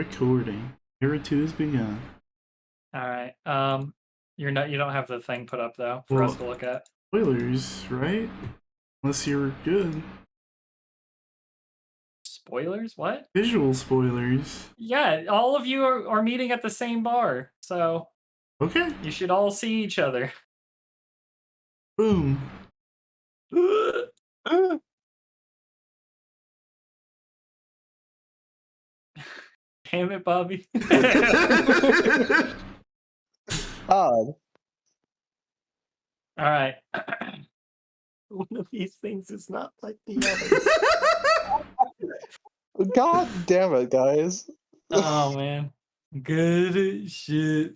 Recording. Era 2 has begun. All right. You don't have the thing put up though for Well, us to look at. spoilers, right? Unless you're good. Spoilers? What? Visual spoilers. Yeah, all of you are meeting at the same bar, so Okay. you should all see each other. Boom. Damn it, Bobby. Odd. All right. One of these things is not like the others. God damn it, guys. Oh man. Good shit.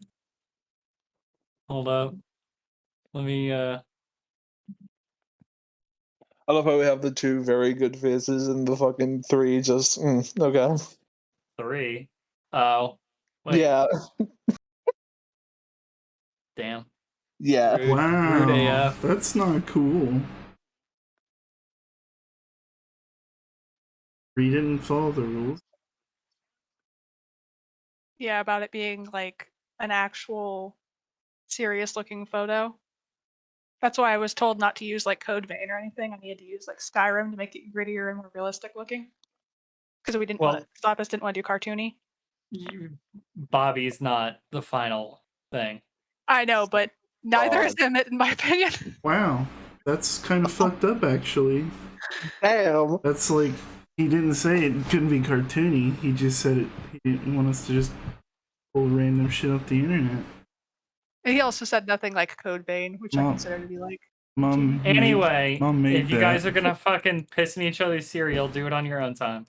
Hold up. Let me I love how we have the two very good faces and the fucking three just okay. 3. Oh. Wait. Yeah. Damn. Yeah. Rude. Wow. Rude AF. That's not cool. You didn't follow the rules. Yeah, about it being like an actual serious looking photo. That's why I was told not to use like Code Vein or anything. I needed to use like Skyrim to make it grittier and more realistic looking. Because we didn't want to, Stopus didn't want to do cartoony. Bobby's not the final thing. I know, but neither is him, in my opinion. Wow. That's kind of fucked up, actually. Damn. That's like, he didn't say it couldn't be cartoony. He just said it. He didn't want us to just pull random shit off the internet. And he also said nothing like Code Vein, which I consider to be like. Anyway, made if you guys are gonna fucking piss in each other's cereal, do it on your own time.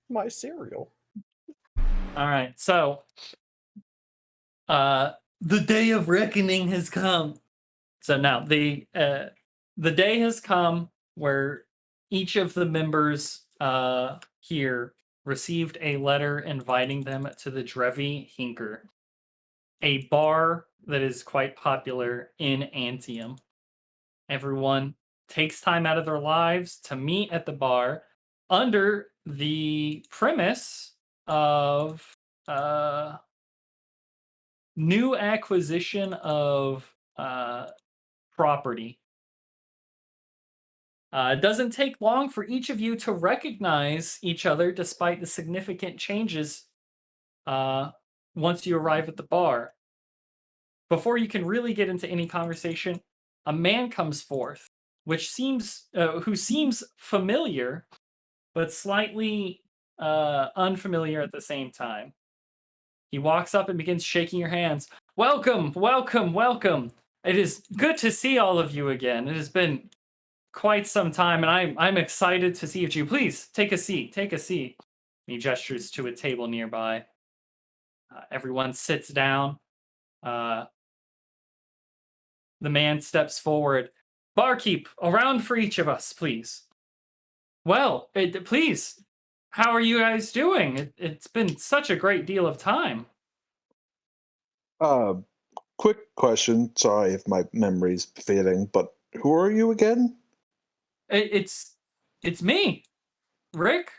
My cereal. All right, so the day of reckoning has come. So now the day has come where each of the members here received a letter inviting them to the Drevi Hinker, a bar that is quite popular in Antium. Everyone takes time out of their lives to meet at the bar under the premise of new acquisition of property. It doesn't take long for each of you to recognize each other despite the significant changes once you arrive at the bar. Before you can really get into any conversation, a man comes forth, who seems familiar, but slightly unfamiliar at the same time. He walks up and begins shaking your hands. Welcome, welcome, welcome. It is good to see all of you again. It has been quite some time, and I'm excited to see you. Please take a seat. Take a seat. He gestures to a table nearby. Everyone sits down. The man steps forward. Barkeep, around for each of us, please. Well, please, how are you guys doing? It's been such a great deal of time. Quick question. Sorry if my memory's fading, but who are you again? It's me, Rick.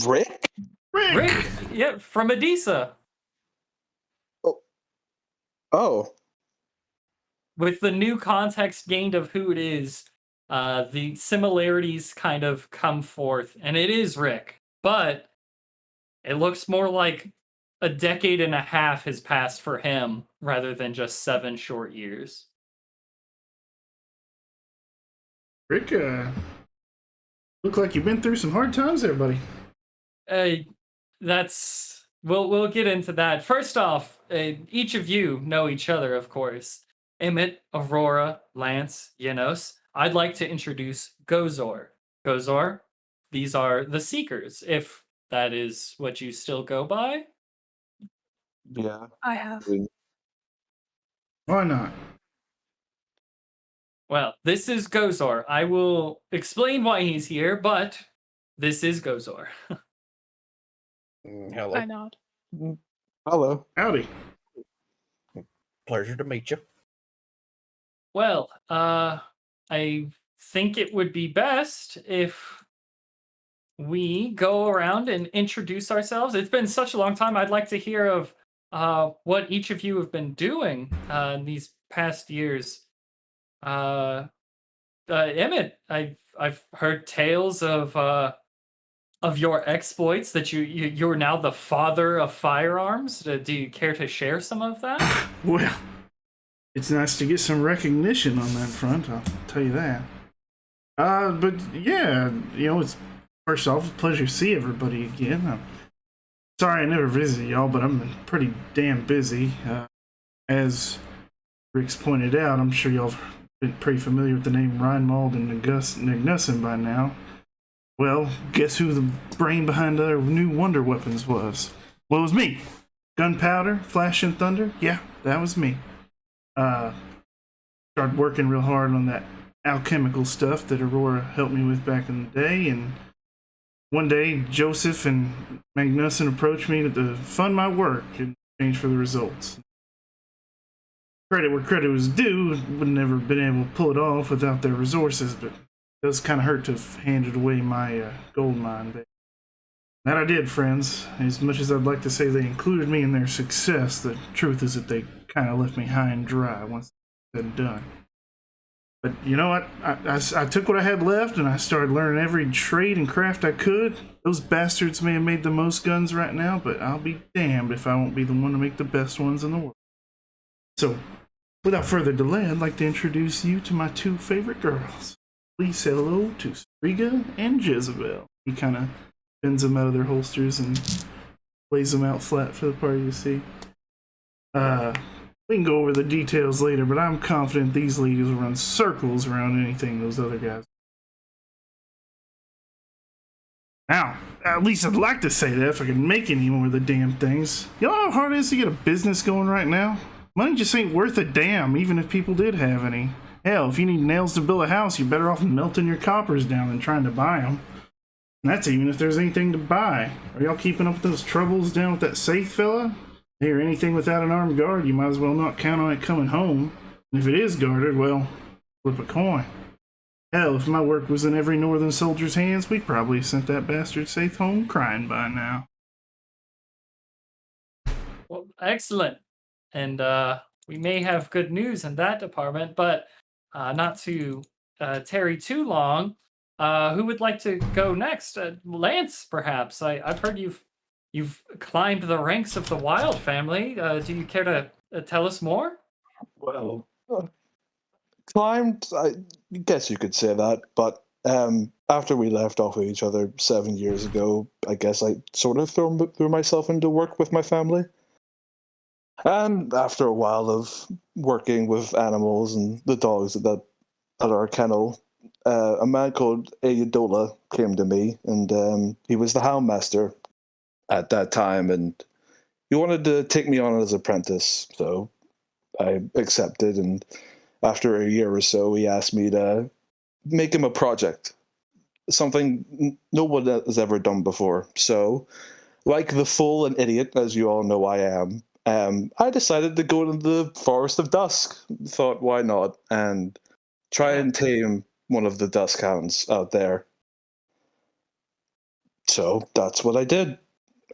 Rick? Rick, yeah, from Adisa. Oh. With the new context gained of who it is, the similarities kind of come forth, and it is Rick, but it looks more like a decade and a half has passed for him rather than just 7 short years. Rick, look like you've been through some hard times there, buddy. We'll get into that. First off, each of you know each other, of course. Emmett, Aurora, Lance, Yenos. I'd like to introduce Gozor. Gozor, these are the Seekers, if that is what you still go by. Yeah. I have. Why not? Well, this is Gozor. I will explain why he's here, but this is Gozor. Hello. I nod. Hello. Howdy. Pleasure to meet you. Well, I think it would be best if we go around and introduce ourselves. It's been such a long time. I'd like to hear of what each of you have been doing in these past years. Emmett, I've heard tales of your exploits. That you're now the father of firearms. Do you care to share some of that? Well, it's nice to get some recognition on that front, I'll tell you that. But yeah, it's first off a pleasure to see everybody again. I'm sorry I never visited y'all, but I've been pretty damn busy. As Rick's pointed out, I'm sure y'all have been pretty familiar with the name Reinwald and Nagnussen by now. Well, guess who the brain behind our new wonder weapons was? Well, it was me. Gunpowder, Flash and Thunder. Yeah, that was me. Started working real hard on that alchemical stuff that Aurora helped me with back in the day, and one day Joseph and Magnuson approached me to fund my work in exchange for the results. Credit where credit was due, would never have been able to pull it off without their resources, but it does kind of hurt to have handed away my gold mine. That I did, friends. As much as I'd like to say they included me in their success, the truth is that they kind of left me high and dry once it's said and done. But you know what? I took what I had left and I started learning every trade and craft I could. Those bastards may have made the most guns right now, but I'll be damned if I won't be the one to make the best ones in the world. So, without further delay, I'd like to introduce you to my two favorite girls. Please say hello to Striga and Jezebel. He kind of bends them out of their holsters and lays them out flat for the party to see. We can go over the details later, but I'm confident these ladies will run circles around anything those other guys. Now, at least I'd like to say that if I could make any more of the damn things. You know how hard it is to get a business going right now? Money just ain't worth a damn, even if people did have any. Hell, if you need nails to build a house, you're better off melting your coppers down than trying to buy them. And that's even if there's anything to buy. Are y'all keeping up with those troubles down with that safe fella? Or anything without an armed guard, you might as well not count on it coming home. And if it is guarded, well, flip a coin. Hell, if my work was in every northern soldier's hands, we'd probably have sent that bastard safe home crying by now. Well, excellent. And we may have good news in that department, but not to tarry too long. Who would like to go next? Lance, perhaps. I've heard you've climbed the ranks of the Wild family. Do you care to tell us more? Well, climbed, I guess you could say that, but after we left off with each other 7 years ago, I guess I sort of threw myself into work with my family. And after a while of working with animals and the dogs at our kennel, a man called Ayadola came to me, and he was the houndmaster at that time, and he wanted to take me on as apprentice, so I accepted, and after a year or so, he asked me to make him a project, something no one has ever done before. So, like the fool and idiot, as you all know I am, I decided to go to the Forest of Dusk. Thought, why not? And try and tame one of the Dusk Hounds out there. So that's what I did.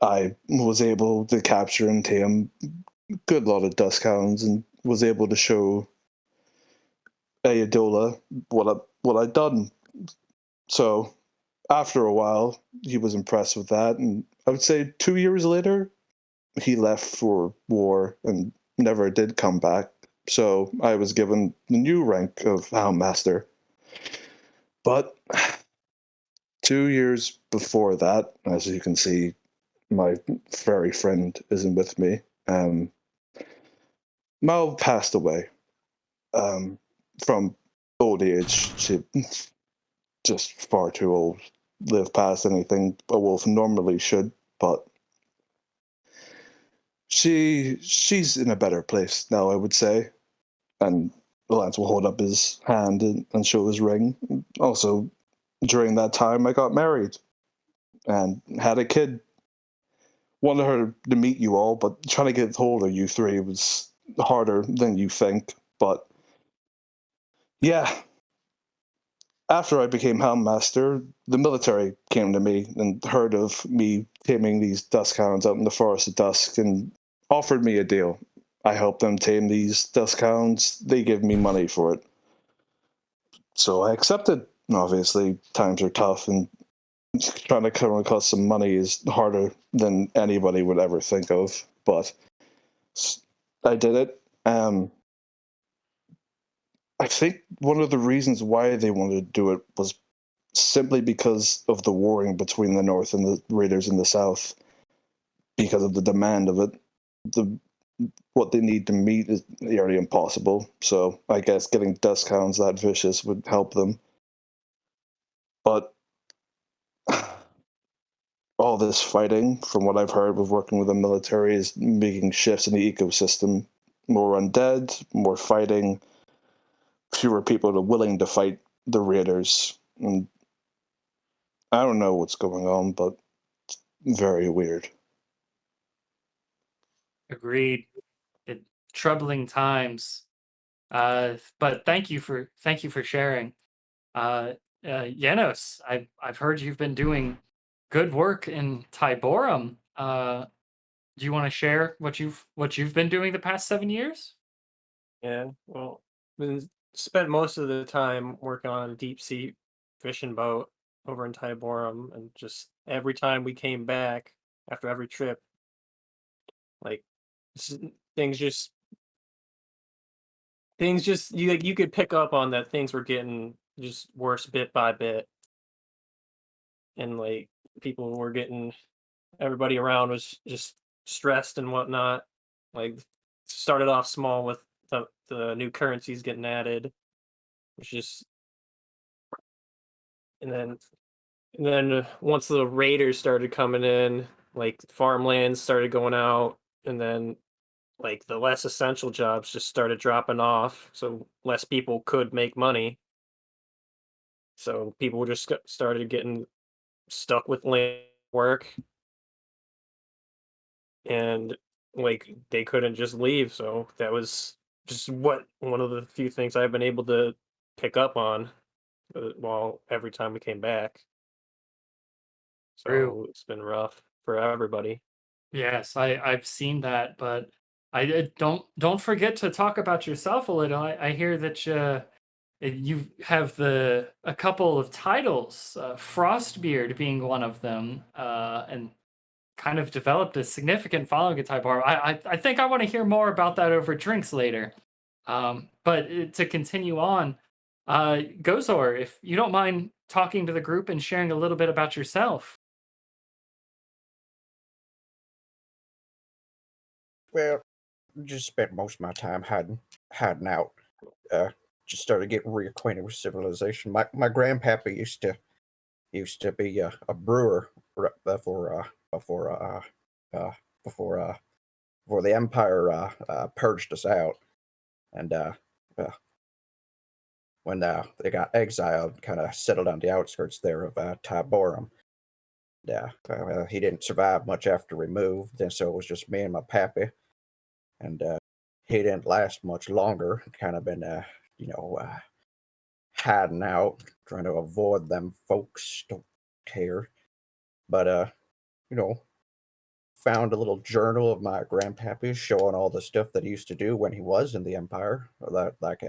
I was able to capture and tame a good lot of Dusk Hounds and was able to show Ayadola what I'd done. So after a while, he was impressed with that, and I would say 2 years later, he left for war and never did come back. So I was given the new rank of Houndmaster. But 2 years before that, as you can see, my furry friend isn't with me. Mal passed away from old age. She just far too old. Live past anything a wolf normally should, but she's in a better place now, I would say. And Lance will hold up his hand and show his ring. Also, during that time, I got married and had a kid. Wanted her to meet you all, but trying to get hold of you three was harder than you think. But yeah, after I became Helmmaster, the military came to me and heard of me taming these duskhounds out in the Forest of Dusk and offered me a deal. I helped them tame these duskhounds. They give me money for it. So I accepted. Obviously, times are tough, and trying to come across some money is harder than anybody would ever think of. But I did it. I think one of the reasons why they wanted to do it was simply because of the warring between the North and the Raiders in the South, because of the demand of it. The what they need to meet is nearly impossible. So I guess getting duskhounds that vicious would help them. But all this fighting, from what I've heard with working with the military, is making shifts in the ecosystem. More undead, more fighting, fewer people are willing to fight the raiders. And I don't know what's going on, but it's very weird. Agreed. It, troubling times. But thank you for sharing. Janos, I've heard you've been doing good work in Tiborum. Do you want to share what you've been doing the past 7 years? Yeah, well, been spent most of the time working on a deep sea fishing boat over in Tiborum, and just every time we came back after every trip, like s- things just you could pick up on that things were getting just worse bit by bit, and like people were getting everybody around was just stressed and whatnot. Like started off small with the new currencies getting added, which just and then once the raiders started coming in, like farmlands started going out, and then like the less essential jobs just started dropping off, so less people could make money. So people just started getting stuck with land work, and like they couldn't just leave. So that was just one of the few things I've been able to pick up on while every time we came back. True. So it's been rough for everybody. Yes, I've seen that, but don't forget to talk about yourself a little. I hear that you have the a couple of titles, Frostbeard being one of them, and kind of developed a significant following at Thai Bar. I think I want to hear more about that over drinks later. But to continue on, Gozor, if you don't mind talking to the group and sharing a little bit about yourself. Well, just spent most of my time hiding out. Uh, just started getting reacquainted with civilization. My grandpappy used to be a brewer before uh, before before the empire purged us out, and uh, when they got exiled, kind of settled on the outskirts there of Tiborum. He didn't survive much after we moved, and so it was just me and my pappy, and he didn't last much longer. Kind of been you know hiding out, trying to avoid them folks. Don't care, but you know, found a little journal of my grandpappy showing all the stuff that he used to do when he was in the empire, like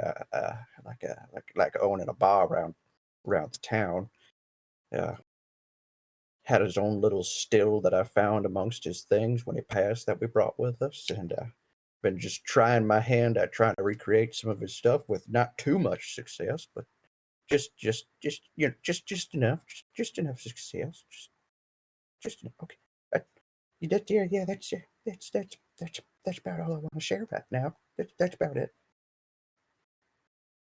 owning a bar around the town. Uh, had his own little still that I found amongst his things when he passed that we brought with us, and been just trying my hand at trying to recreate some of his stuff with not too much success, but just just enough, just enough success, just enough. Okay, yeah, that's about all I want to share right now. That's about it.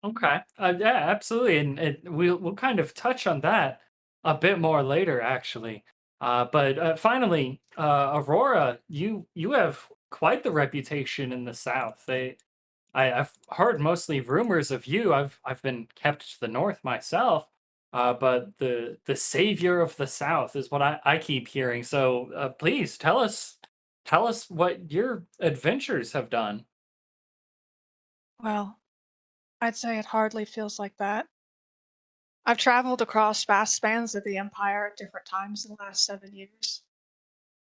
Okay. Yeah, absolutely. And we'll kind of touch on that a bit more later, actually. But finally, Aurora, you have quite the reputation in the South. I've heard mostly rumors of you. I've been kept to the North myself. But the savior of the South is what I keep hearing. So please tell us what your adventures have done. Well, I'd say it hardly feels like that. I've traveled across vast spans of the Empire at different times in the last 7 years,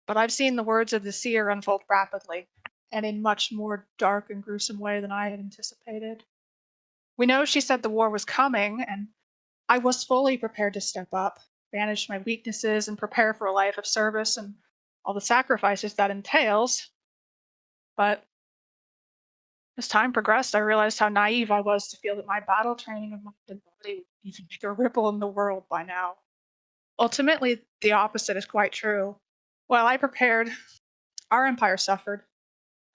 but I've seen the words of the seer unfold rapidly, and in much more dark and gruesome way than I had anticipated. We know she said the war was coming, and I was fully prepared to step up, banish my weaknesses, and prepare for a life of service and all the sacrifices that entails. But as time progressed, I realized how naive I was to feel that my battle training of mind and body would even make a ripple in the world by now. Ultimately, the opposite is quite true. While I prepared, our empire suffered.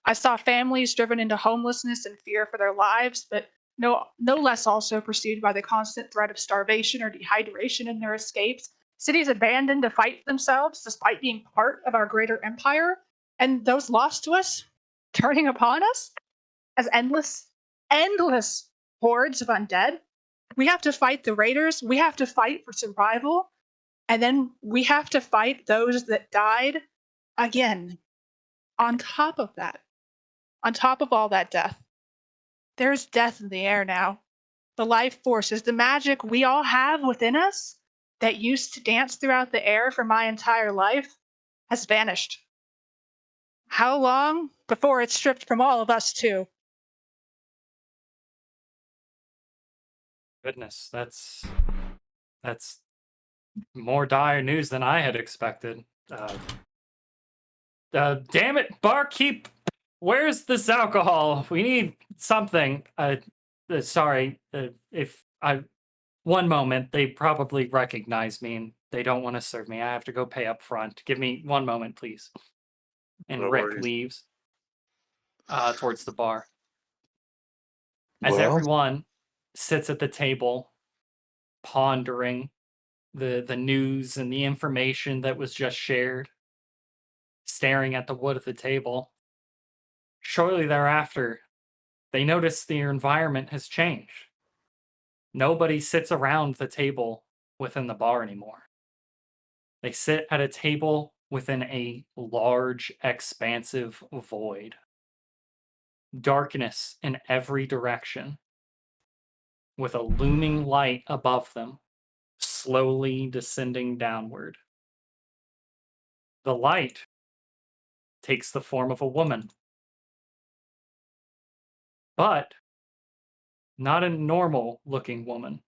I saw families driven into homelessness and fear for their lives, but no less also pursued by the constant threat of starvation or dehydration in their escapes. Cities abandoned to fight for themselves despite being part of our greater empire, and those lost to us turning upon us as endless hordes of undead. We have to fight the raiders, we have to fight for survival, and then we have to fight those that died again. On top of that, on top of all that death, there's death in the air now. The life forces, the magic we all have within us that used to dance throughout the air for my entire life has vanished. How long before it's stripped from all of us, too? Goodness, that's more dire news than I had expected. Damn it, barkeep! Where's this alcohol? We need something. Sorry, if I. One moment, they probably recognize me and they don't want to serve me. I have to go pay up front. Give me one moment, please. And No Rick worries. leaves towards the bar. As Well, everyone sits at the table, pondering the news and the information that was just shared, staring at the wood of the table, shortly thereafter, they notice their environment has changed. Nobody sits around the table within the bar anymore. They sit at a table within a large, expansive void. Darkness in every direction, with a looming light above them, slowly descending downward. The light takes the form of a woman, but not a normal looking woman.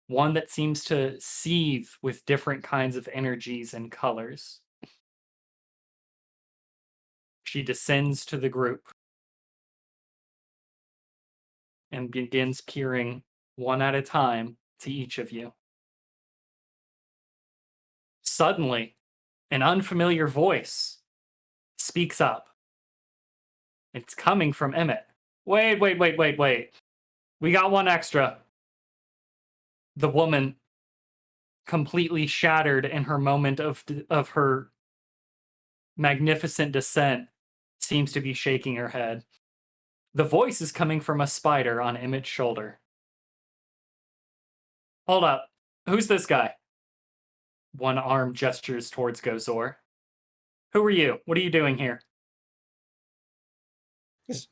One that seems to seethe with different kinds of energies and colors. She descends to the group and begins peering one at a time to each of you. Suddenly, an unfamiliar voice speaks up. It's coming from Emmett. Wait. We got one extra. The woman, completely shattered in her moment of her magnificent descent, seems to be shaking her head. The voice is coming from a spider on Emmett's shoulder. Hold up. Who's this guy? One arm gestures towards Gozor. Who are you? What are you doing here? Is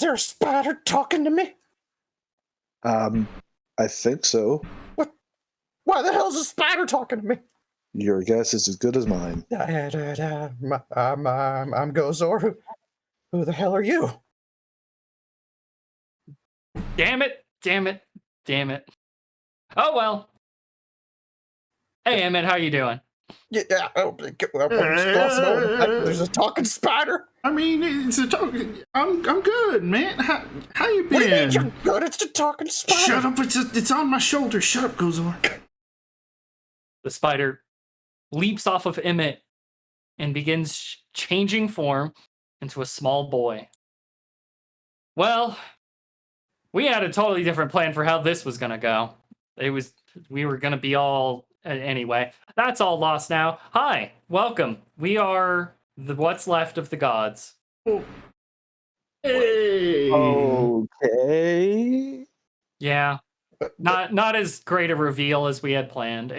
there a spider talking to me? I think so. Why the hell is a spider talking to me? Your guess is as good as mine. I'm Gozor. Who the hell are you? Damn it. Oh well. Hey Emmett, how you doing? Yeah, there's a talking spider. I mean, it's a talk. I'm good, man. How you What do you mean been? you're good? It's a talking spider. Shut up! It's on my shoulder. Shut up, Gozor. The spider leaps off of Emmett and begins changing form into a small boy. Well, we had a totally different plan for how this was gonna go. We were gonna be all anyway. That's all lost now. Hi, welcome. We are the what's left of the gods. Hey. Okay. Yeah, not as great a reveal as we had planned.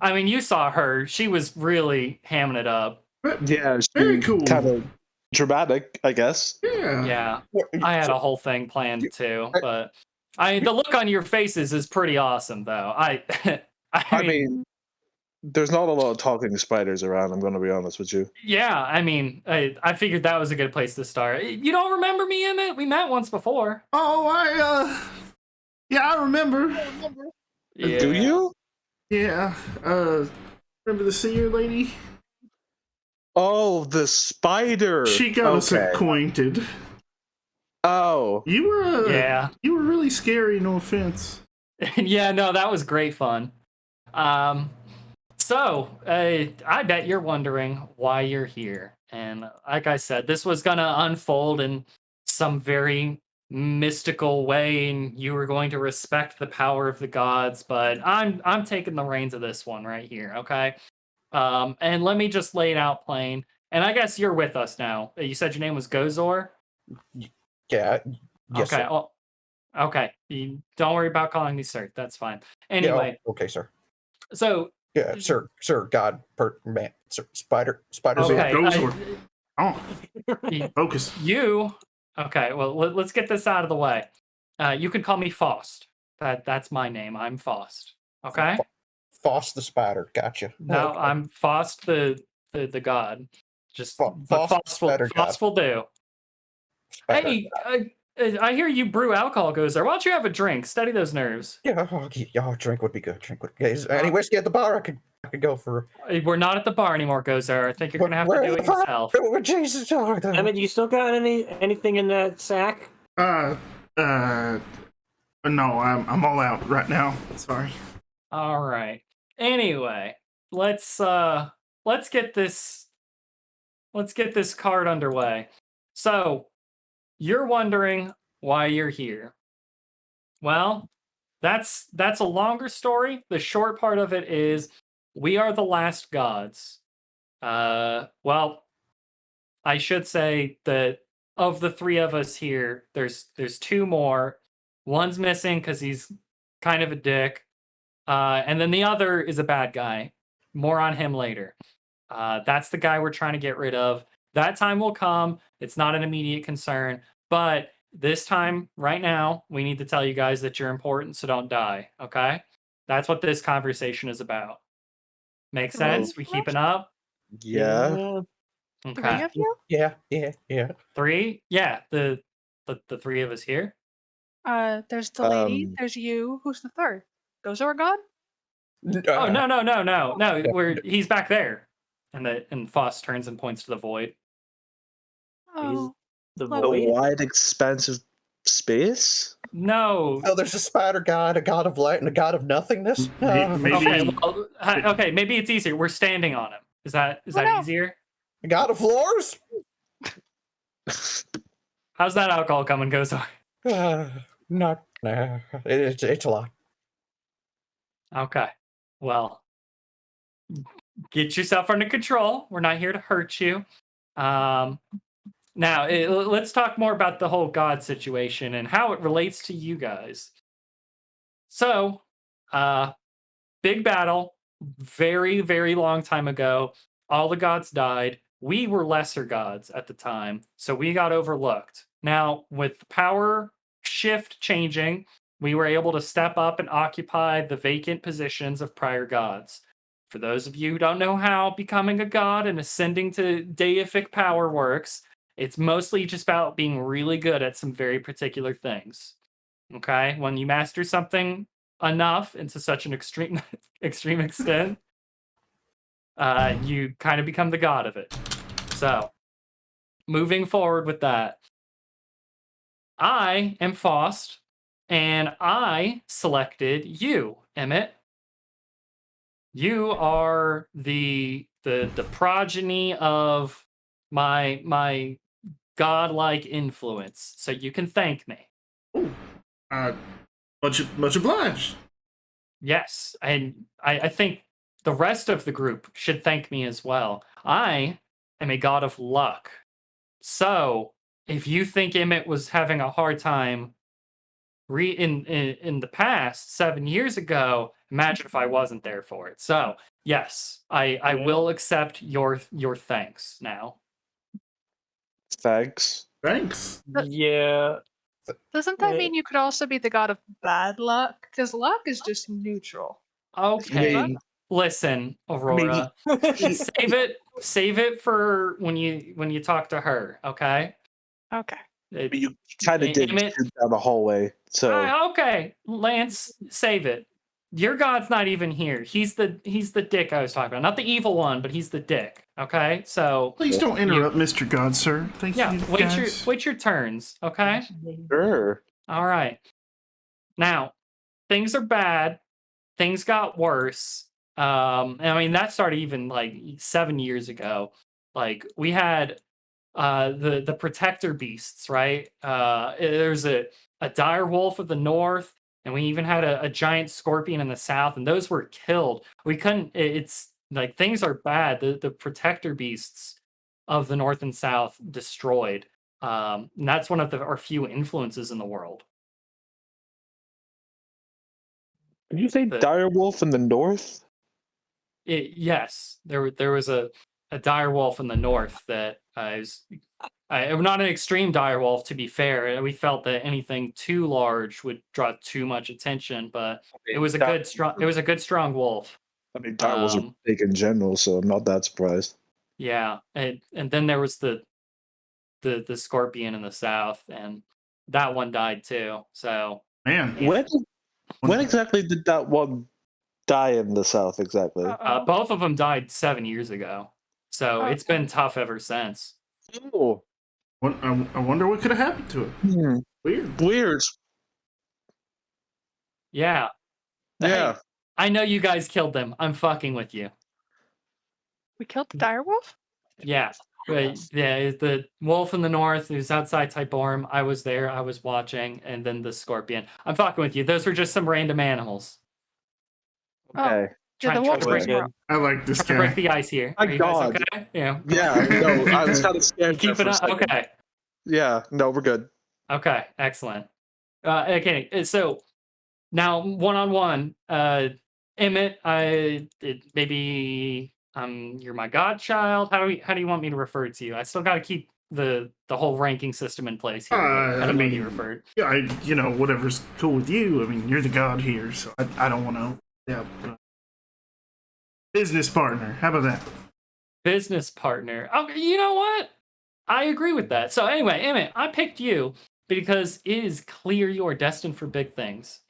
I mean, you saw her. She was really hamming it up. Yeah, Very cool. Kind of dramatic, I guess. Yeah. Yeah, I had a whole thing planned too, but The look on your faces is pretty awesome, though. I mean, there's not a lot of talking spiders around. I'm going to be honest with you. yeah. I mean, I figured that was a good place to start. You don't remember me, Emmett? We met once before. Oh, yeah, I remember. Yeah. Do you? Yeah, remember the senior lady? Oh, the spider. She got us Okay. acquainted. Oh, You were, Yeah. you were really scary. No offense. Yeah. No, that was great fun. So I bet you're wondering why you're here, and like I said, this was gonna unfold in some very mystical way, and you were going to respect the power of the gods. But I'm taking the reins of this one right here, okay? And let me just lay it out plain. And I guess you're with us now. You said your name was Gozor. Yeah. Yes, Okay. sir. Oh, okay. Don't worry about calling me sir. That's fine. Yeah, Anyway, okay, sir. so Yeah, sir, God, man, sir, spiders. okay. Gozor. Oh, y- focus. you okay? Well, let's get this out of the way. You can call me Faust. That's my name. I'm Faust. Okay. Foss the spider. Gotcha. No, Okay. I'm Faust the god. Just Foss but the Faust will spider god. Faust will do. Spider Hey, god. I hear you brew alcohol, Gozer. Why don't you have a drink? Steady those nerves. Yeah, drink would be good. Drink would. Is there any whiskey at the bar? I could go for. We're not at the bar anymore, Gozer. I think you're gonna have to do it yourself. Jesus, Emmett, you still got anything in that sack? No, I'm all out right now. Sorry. All right. Anyway, let's get this card underway. So, you're wondering why you're here. Well, that's a longer story. The short part of it is we are the last gods. Well, I should say that of the three of us here, there's two more. One's missing because he's kind of a dick. And then the other is a bad guy. More on him later. That's the guy we're trying to get rid of. That time will come. It's not an immediate concern. But this time, right now, we need to tell you guys that you're important, so don't die. Okay? That's what this conversation is about. Make sense? We keeping up? yeah. Okay. Three of you? Yeah. Three? Yeah, the three of us here. There's the lady. Um, There's you. Who's the third? Gozor God? Oh no, he's back there. And Foss turns and points to the void. Oh, The Well, A void. wide, expansive space? No. Oh, there's a spider god, a god of light, and a god of nothingness. Maybe- Okay, well, okay, maybe it's easier. We're standing on him. Is that no. easier? A god of floors. How's that alcohol coming, Gozor? Not. It's a lot. Okay. Well, get yourself under control. We're not here to hurt you. Now, let's talk more about the whole God situation and how it relates to you guys. So, big battle, very, very long time ago. All the gods died. We were lesser gods at the time, so we got overlooked. Now, with the power shift changing, we were able to step up and occupy the vacant positions of prior gods. For those of you who don't know how becoming a god and ascending to deific power works, it's mostly just about being really good at some very particular things. Okay? When you master something enough into such an extreme extent, you kind of become the god of it. So, moving forward with that, I am Faust, and I selected you, Emmett. You are the progeny of my godlike influence, so you can thank me. Uh, much obliged. Yes, and I think the rest of the group should thank me as well. I am a god of luck. So, if you think Emmett was having a hard time in the past 7 years ago, imagine if I wasn't there for it. So, yes, I will accept your thanks now. Thanks. Thanks. Yeah. Doesn't that Yeah. mean you could also be the god of bad luck? Because luck is just neutral. Okay. Listen, I mean, Aurora. he- Save it for when you talk to her, okay? Okay. you kind of did Emmett, shoot down the hallway, so okay, Lance, save it. Your god's not even here. He's the dick I was talking about. Not the evil one, but he's the dick. Okay? So Please don't interrupt, Mr. God, sir. Thank yeah, you, guys. wait your turns, okay? sure. All right. Now, things are bad. Things got worse. And I mean that started even like 7 years ago. Like we had the protector beasts, right? There's a dire wolf of the north, and we even had a giant scorpion in the south, and those were killed. We couldn't. It's like things are bad. The protector beasts of the north and south destroyed. And that's one of our few influences in the world. Did you say The- direwolf in the north? Yes, there was a dire wolf in the north that was not an extreme dire wolf, to be fair. We felt that anything too large would draw too much attention, but it was a good strong wolf. I mean, direwolves are big in general, so I'm not that surprised. Yeah, and then there was the scorpion in the south, and that one died too. So Man, When exactly did that one die in the south? Exactly. Uh-oh. both of them died 7 years ago. So it's Okay. been tough ever since. Oh, I wonder what could have happened to it. Weird. weird. Yeah. Hey, Yeah. I know you guys killed them. I'm fucking with you. We killed the direwolf? Yeah. But yeah, the wolf in the north who's outside Tyborum. I was there. I was watching. And then the scorpion. I'm fucking with you. Those were just some random animals. Okay. Yeah, Try- the try wolf to was break wrong. I like this Trying to break guy. the ice here. My Are you guys God. okay? Yeah. Yeah. No, I was kind of You scared. keep there it for a up. second. Okay. Yeah. No, we're good. Okay. Excellent. Okay. So now one-on-one, Emmett, maybe you're my godchild. How do you want me to refer to you? I still got to keep the whole ranking system in place here. But how do you want to be referred? Yeah, whatever's cool with you. I mean, you're the god here, so I don't want to. Yeah. Business partner. How about that? Business partner. Oh, you know what? I agree with that. So anyway, Emmett, I picked you because it is clear you are destined for big things.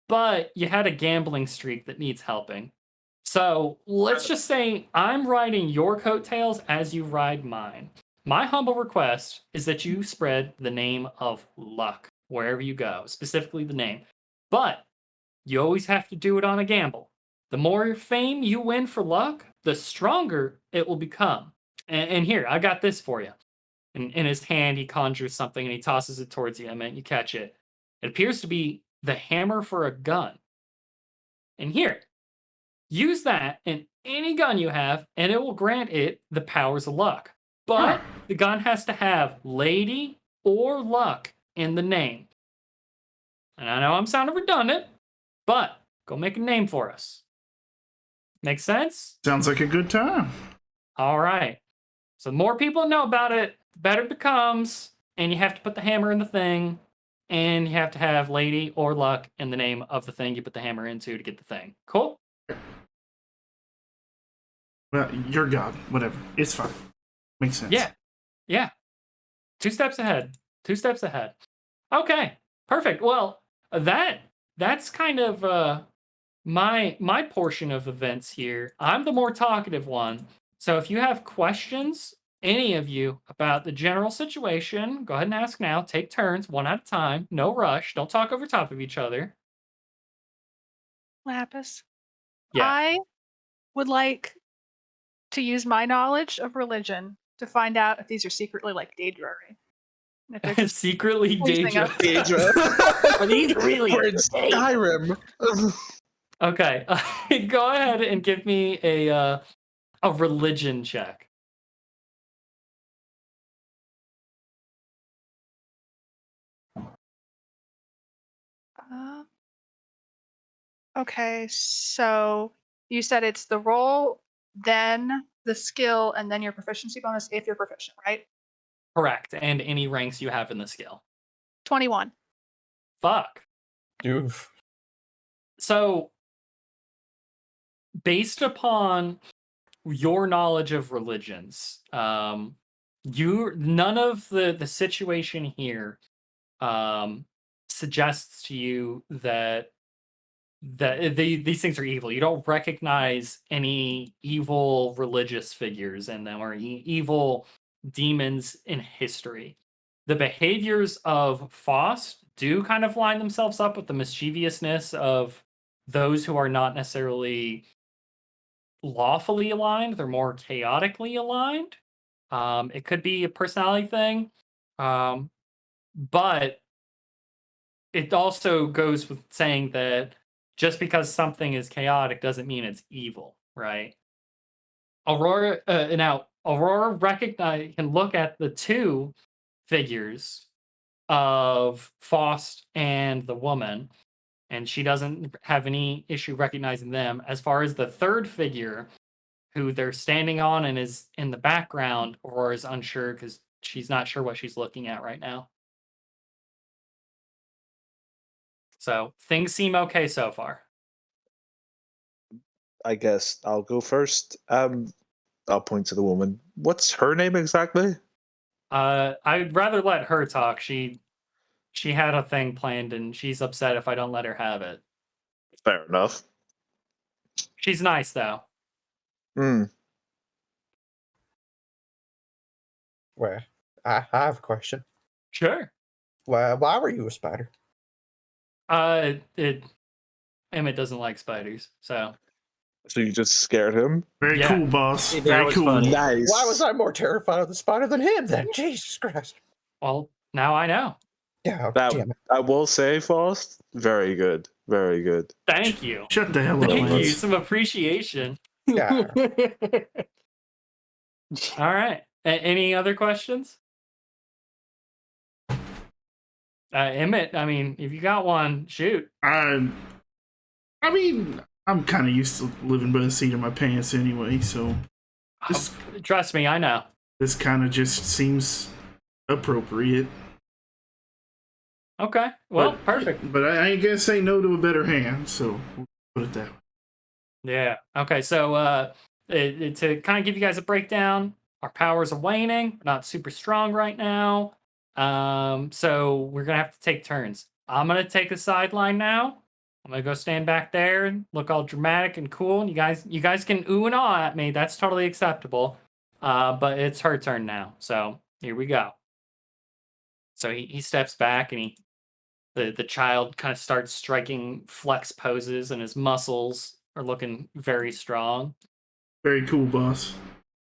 But you had a gambling streak that needs helping. So let's just say I'm riding your coattails as you ride mine. My humble request is that you spread the name of luck wherever you go, specifically the name. But you always have to do it on a gamble. The more fame you win for luck, the stronger it will become. And here, I got this for you. And in his hand, he conjures something and he tosses it towards you, and you catch it. It appears to be the hammer for a gun. And here, use that in any gun you have, and it will grant it the powers of luck. But the gun has to have lady or luck in the name. And I know I'm sounding redundant, but go make a name for us. Make sense? Sounds like a good time. All right. So the more people know about it, the better it becomes. And you have to put the hammer in the thing. And you have to have lady or luck in the name of the thing you put the hammer into to get the thing. Cool? Well, you're god. Whatever. It's fine. Makes sense. Yeah. Yeah. 2 steps ahead. 2 steps ahead. Okay. Perfect. Well, that's kind of my portion of events here. I'm the more talkative one. So if you have questions, any of you, about the general situation, go ahead and ask now. Take turns, one at a time. No rush. Don't talk over top of each other. Lapis. Yeah. I would like to use my knowledge of religion to find out if these are secretly like Daedra. If they're just Secretly poisoning Daedra. us. Daedra. Are these really? We're in Skyrim. Okay. Go ahead and give me a religion check. Uh, okay, so you said it's the roll, then the skill, and then your proficiency bonus if you're proficient, right? Correct. And any ranks you have in the skill. 21. Fuck. Oof. So, based upon your knowledge of religions, none of the situation here suggests to you that these things are evil. You don't recognize any evil religious figures in them or evil demons in history. The behaviors of Faust do kind of line themselves up with the mischievousness of those who are not necessarily lawfully aligned, they're more chaotically aligned. It could be a personality thing. But it also goes with saying that just because something is chaotic doesn't mean it's evil, right? Aurora can look at the two figures of Faust and the woman, and she doesn't have any issue recognizing them. As far as the third figure, who they're standing on and is in the background, Aurora is unsure because she's not sure what she's looking at right now. So things seem okay so far. I guess I'll go first. I'll point to the woman. What's her name exactly? I'd rather let her talk. She had a thing planned and she's upset if I don't let her have it. Fair enough. She's nice though. Hmm. Well, I have a question. Sure. Why were you a spider? Emmett doesn't like spiders, so So you just scared him? Very Yeah. cool, boss. That Very was cool. funny. Nice. Why was I more terrified of the spider than him then? Jesus Christ. well, now I know. Yeah, That, damn it. I will say, Faust, very good. Very good. Thank you. Shut the hell up, Thank you. Lance. Some appreciation. Yeah. All right. Any other questions? Emmett, I mean, if you got one, shoot. I mean, I'm kind of used to living by the seat of my pants anyway, so This- Trust me, I know. this kind of just seems appropriate. Okay. Well, But- perfect. But I ain't gonna say no to a better hand, so we'll put it that way. Yeah. Okay. So, to kind of give you guys a breakdown, our powers are waning. We're not super strong right now. So we're gonna have to take turns. I'm gonna take a sideline now. I'm gonna go stand back there and look all dramatic and cool. And you guys can ooh and ah at me. That's totally acceptable. But it's her turn now. So here we go. So he steps back and the child kind of starts striking flex poses and his muscles are looking very strong. Very cool, boss.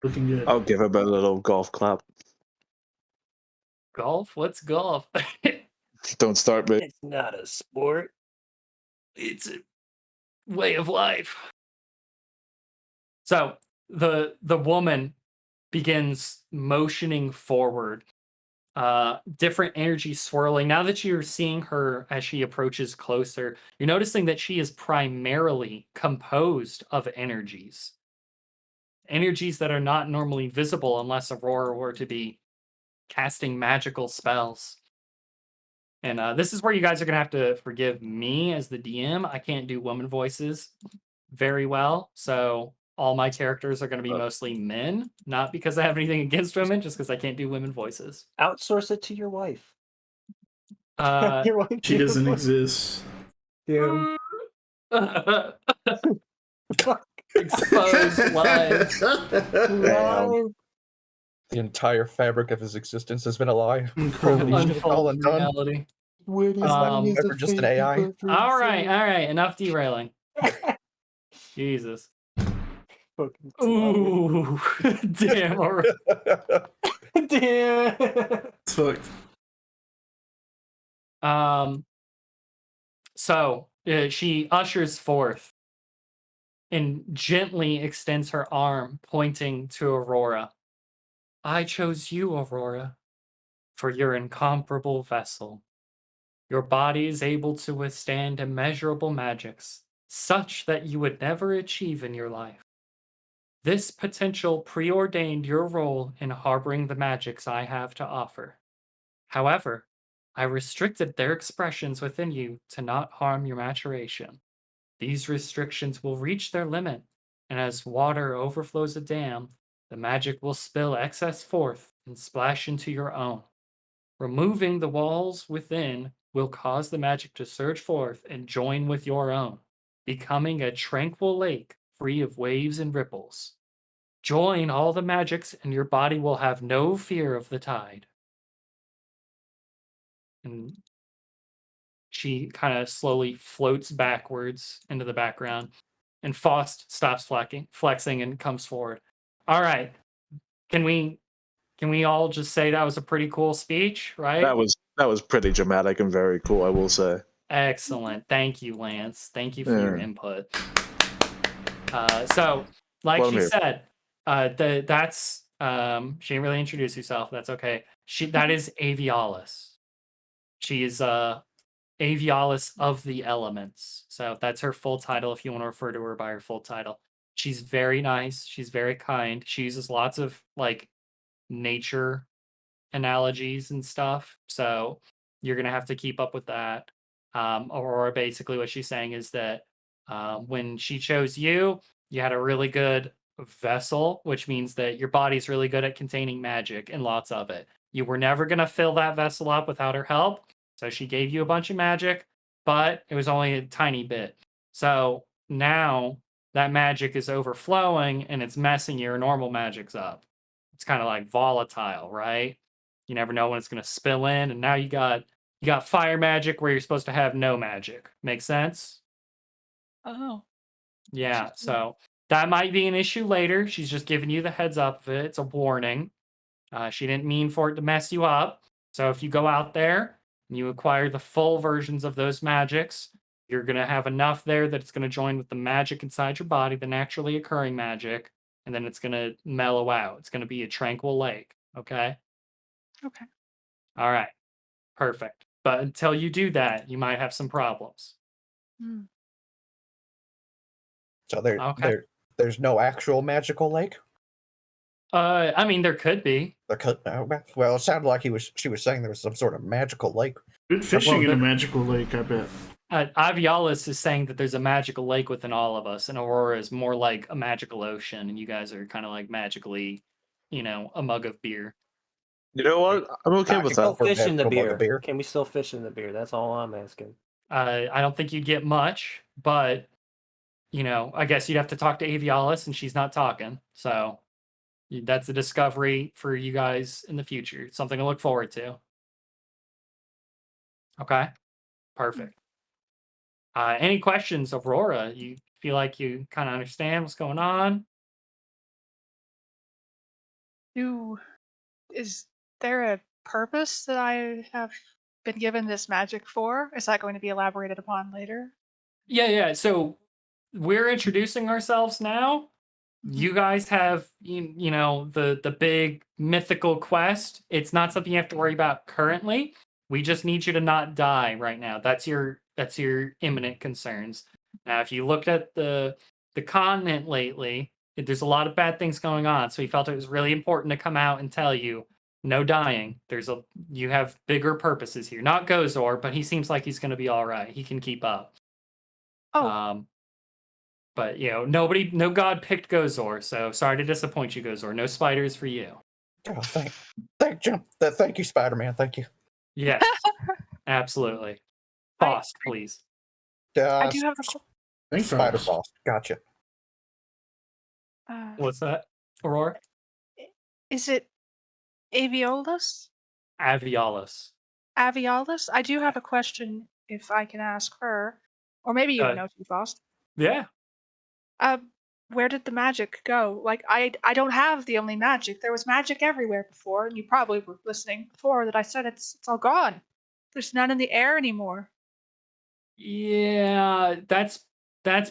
Looking good. I'll give him a little golf clap. Golf? What's golf? Don't start me. It's not a sport. It's a way of life. So the woman begins motioning forward. Different energy swirling. Now that you're seeing her as she approaches closer, you're noticing that she is primarily composed of energies. Energies that are not normally visible unless Aurora were to be casting magical spells. And this is where you guys are going to have to forgive me as the DM. I can't do woman voices very well. So all my characters are going to be mostly men. Not because I have anything against women, just because I can't do women voices. Outsource it to your wife. Uh, Your wife She do doesn't the voice. exist. Yeah. exposed live. Damn. The entire fabric of his existence has been a lie. Incredible. Holy shit, all Unfolded undone. reality. What Um, Ever just an AI? All right. Enough derailing. Jesus. Ooh, damn. All right. Damn. It's fucked. So she ushers forth and gently extends her arm, pointing to Aurora. I chose you, Aurora, for your incomparable vessel. Your body is able to withstand immeasurable magics, such that you would never achieve in your life. This potential preordained your role in harboring the magics I have to offer. However, I restricted their expressions within you to not harm your maturation. These restrictions will reach their limit, and as water overflows a dam, the magic will spill excess forth and splash into your own. Removing the walls within will cause the magic to surge forth and join with your own, becoming a tranquil lake free of waves and ripples. Join all the magics, and your body will have no fear of the tide. And she kind of slowly floats backwards into the background, and Faust stops flexing and comes forward. All right, can we all just say that was a pretty cool speech, right? That was pretty dramatic and very cool, I will say. Excellent. Thank you, Lance. Thank you for your Yeah. input. So, like Well, I'm she here. said, that's she didn't really introduce herself. That's okay. That is Avialis. She is Avialis of the Elements. So that's her full title if you want to refer to her by her full title. She's very nice. She's very kind. She uses lots of like nature analogies and stuff. So you're gonna have to keep up with that. Aurora, basically what she's saying is that when she chose you, you had a really good vessel, which means that your body's really good at containing magic and lots of it. You were never gonna fill that vessel up without her help. So she gave you a bunch of magic, but it was only a tiny bit. So now that magic is overflowing and it's messing your normal magics up. It's kind of like volatile, right? You never know when it's going to spill in, and now you got fire magic where you're supposed to have no magic. Make sense? Oh. Yeah, so that might be an issue later. She's just giving you the heads up of it. It's a warning. She didn't mean for it to mess you up. So if you go out there and you acquire the full versions of those magics, you're going to have enough there that it's going to join with the magic inside your body, the naturally occurring magic, and then it's going to mellow out. It's going to be a tranquil lake. Okay? Okay. All right. Perfect. But until you do that, you might have some problems. Mm. So Okay. there's no actual magical lake. I mean, there could be. There could well, it sounded like she was saying there was some sort of magical lake. Good fishing in there- a magical lake, I bet. Avialis is saying that there's a magical lake within all of us, and Aurora is more like a magical ocean, and you guys are kind of like magically, a mug of beer. You know what? I'm okay with Still that. For fish in the magical mug of beer. beer. Can we still fish in the beer? That's all I'm asking. I don't think you'd get much, but I guess you'd have to talk to Avialis, and she's not talking. So that's a discovery for you guys in the future. Something to look forward to. Okay, perfect. Any questions, Aurora? You feel like you kind of understand what's going on? Is there a purpose that I have been given this magic for? Is that going to be elaborated upon later? Yeah. So we're introducing ourselves now. Mhm. You guys have the big mythical quest. It's not something you have to worry about currently. We just need you to not die right now. That's your imminent concerns. Now, if you looked at the continent lately, there's a lot of bad things going on. So we felt it was really important to come out and tell you, no dying. You have bigger purposes here. Not Gozor, but he seems like he's going to be all right. He can keep up. Oh, But no god picked Gozor, so sorry to disappoint you, Gozor. No spiders for you. Oh, thank you, Spider-Man. Thank you. Yes, absolutely. Faust, please. I do have a Thanks, Spider Fox. Frost. Gotcha. What's that, Aurora? Is it Aviolus? Avialis. Avialis? I do have a question if I can ask her. Or maybe you know too, Faust. Yeah. Where did the magic go? Like I don't have the only magic. There was magic everywhere before, and you probably were listening before that I said it's all gone. There's none in the air anymore. Yeah, that's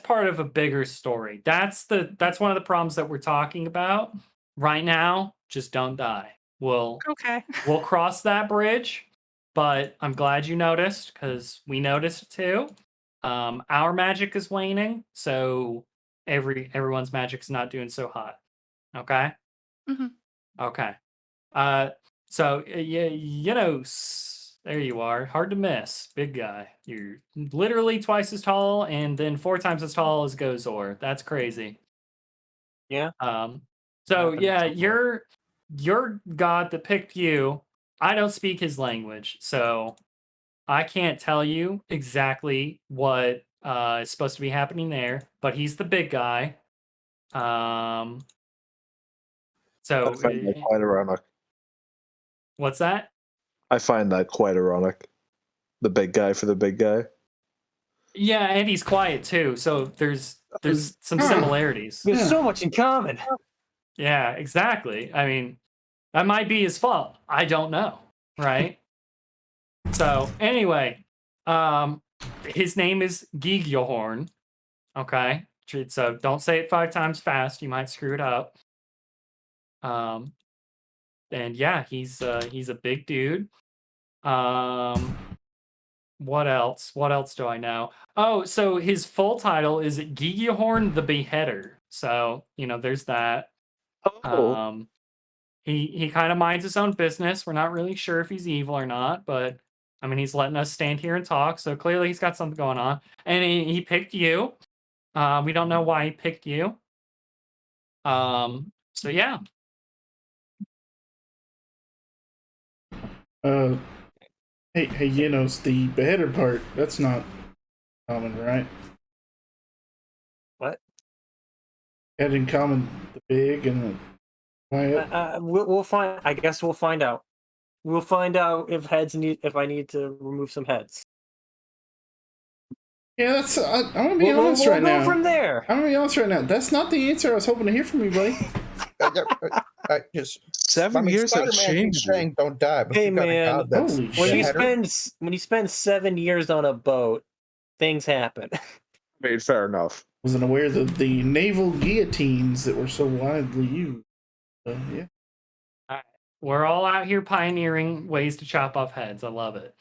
part of a bigger story. That's one of the problems that we're talking about right now. Just don't die. We'll Okay. cross that bridge, but I'm glad you noticed because we noticed too. Our magic is waning, so everyone's magic's not doing so hot. Okay. Mhm. Okay. So yeah, There you are. Hard to miss. Big guy. You're literally twice as tall and then 4 times as tall as Gozor. That's crazy. Yeah. So Happened yeah, somewhere. your god that picked you, I don't speak his language, so I can't tell you exactly what is supposed to be happening there, but he's the big guy. I So find that quite ironic. what's that? I find that quite ironic. The big guy for the big guy. Yeah, and he's quiet too, so there's some Huh. similarities. There's Yeah. so much in common. Yeah, exactly. I mean, that might be his fault. I don't know, right? So anyway, his name is Gigiohorn. Okay, so don't say it 5 times fast. You might screw it up. And yeah, he's a big dude. What else? What else do I know? Oh, so his full title is Gigiohorn the Beheader. So there's that. Oh, He kind of minds his own business. We're not really sure if he's evil or not, but I mean he's letting us stand here and talk. So clearly he's got something going on. And he picked you. We don't know why he picked you. So yeah. Hey, the beheader part, that's not common, right? What? Had in common the big and the quiet. We'll find. I guess we'll find out. We'll find out if I need to remove some heads. Yeah, that's. I'm gonna be We'll honest right go now. from there. I'm gonna be honest right now. That's not the answer I was hoping to hear from you, buddy. Just 7 years have Spider-Man keeps changed you. saying don't die, but Hey, you got a man, god that's holy When you shit. spend 7 years on a boat, things happen. I mean, fair enough. Wasn't aware of the naval guillotines that were so widely used. Yeah. We're all out here pioneering ways to chop off heads. I love it.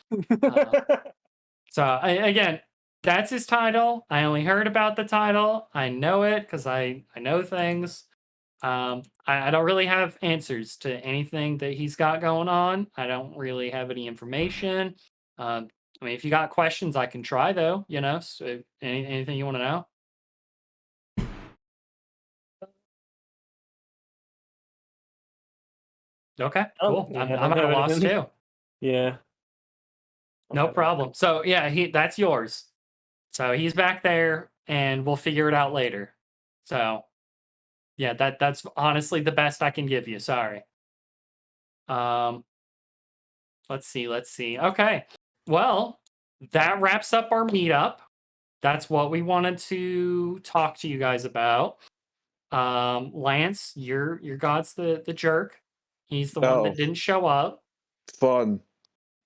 So again, that's his title. I only heard about the title. I know it because I know things. I don't really have answers to anything that he's got going on. I don't really have any information. I mean, if you got questions, I can try though. So anything you want to know. Okay, cool. Yeah, I'm I at don't a have loss anything. too. Yeah. No problem. So yeah, that's yours. So he's back there, and we'll figure it out later. So yeah, that's honestly the best I can give you. Sorry. Let's see. Okay. Well, that wraps up our meetup. That's what we wanted to talk to you guys about. Lance, your god's the jerk. He's the one Oh, that didn't show up. fun.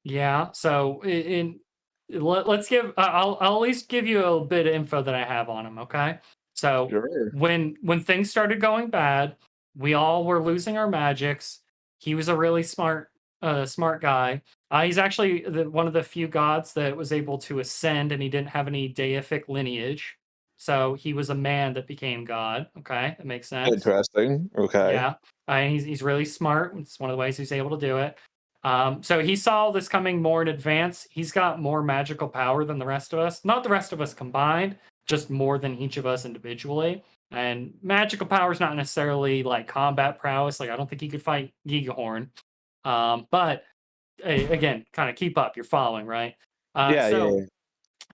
Yeah. So let's give. I'll at least give you a bit of info that I have on him. Okay. So Sure. when things started going bad, we all were losing our magics. He was a really smart guy. He's actually one of the few gods that was able to ascend, and he didn't have any deific lineage. So he was a man that became god. Okay, that makes sense. Interesting. Okay. Yeah, he's really smart. It's one of the ways he's able to do it. So he saw this coming more in advance. He's got more magical power than the rest of us. Not the rest of us combined, just more than each of us individually. And magical power is not necessarily like combat prowess. Like I don't think he could fight Gigahorn. But again, kind of keep up. You're following, right? Yeah.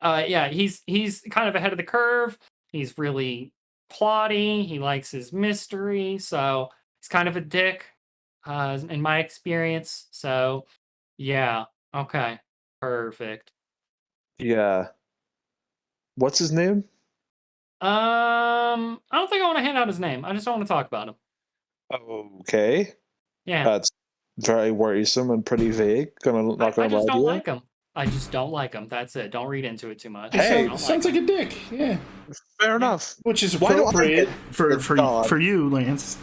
Yeah, he's kind of ahead of the curve. He's really plotty. He likes his mystery, so he's kind of a dick, in my experience. So, yeah, okay, perfect. Yeah. What's his name? I don't think I want to hand out his name. I just don't want to talk about him. Okay. Yeah, That's very worrisome and pretty vague. Not I gonna just lie to don't you. like him. I just don't like him. That's it. Don't read into it too much. Hey, I don't Sounds like him. a dick. Yeah. Fair enough. Which is Why do I appropriate get for the god? for you, Lance.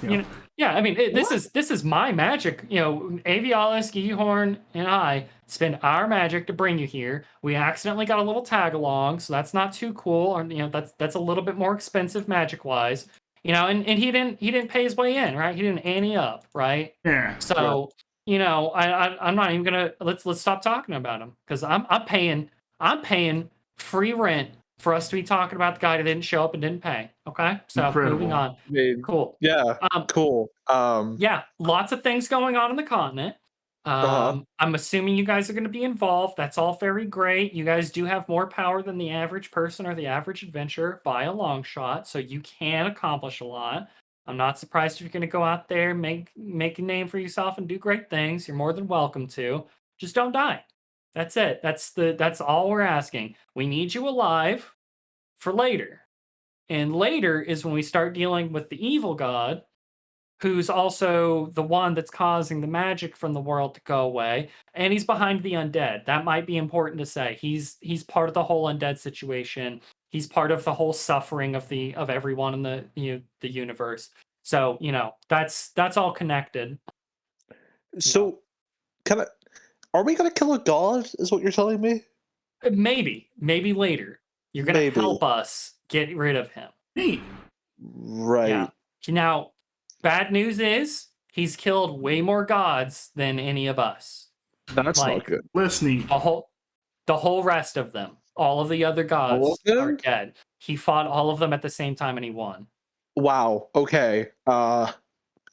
Yeah, I mean, this is my magic. Avialis, Gihorn, and I spend our magic to bring you here. We accidentally got a little tag along, so that's not too cool. Or that's a little bit more expensive magic wise. And he didn't pay his way in, right? He didn't ante up, right? Yeah. So I'm not even gonna let's stop talking about him because I'm paying free rent for us to be talking about the guy that didn't show up and didn't pay. Okay, so moving Incredible. on. I mean, Cool. yeah, cool. Yeah, lots of things going on in the continent. Uh-huh. I'm assuming you guys are going to be involved. That's all very great. You guys do have more power than the average person or the average adventurer by a long shot, so you can accomplish a lot. I'm not surprised if you're going to go out there, make a name for yourself, and do great things. You're more than welcome to. Just don't die. That's it. That's all we're asking. We need you alive for later, and later is when we start dealing with the evil god, who's also the one that's causing the magic from the world to go away, and he's behind the undead. That might be important to say. He's part of the whole undead situation. He's part of the whole suffering of everyone in the universe. So, that's all connected. So, are we gonna kill a god? Is what you're telling me? Maybe later. You're going to Maybe. help us get rid of him. Neat. Right. Yeah. Now, bad news is he's killed way more gods than any of us. That's not good. Less neat. The whole rest of them, all of the other All gods of are them? dead. He fought all of them at the same time and he won. Wow. Okay.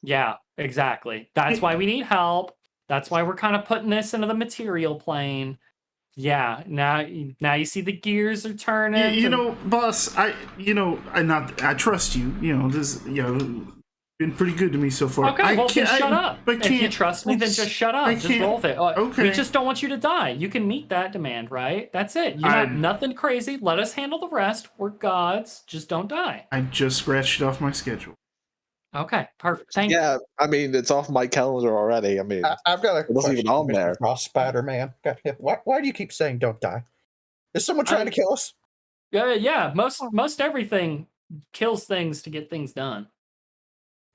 Yeah, exactly. That's why we need help. That's why we're kind of putting this into the material plane. Yeah, now you see the gears are turning. Boss, I trust you. Been pretty good to me so far. Okay, well, then shut up. But If you trust me, then just shut up. Just roll with it. Okay. We just don't want you to die. You can meet that demand, right? That's it. You're not nothing crazy. Let us handle the rest. We're gods. Just don't die. I just scratched it off my schedule. Okay, perfect. Thank you. Yeah, I mean, it's off my calendar already. I mean, I've got a it wasn't even question, on Mr. there. Frost Spider-Man. Why do you keep saying don't die? Is someone trying to kill us? Yeah. Most everything kills things to get things done.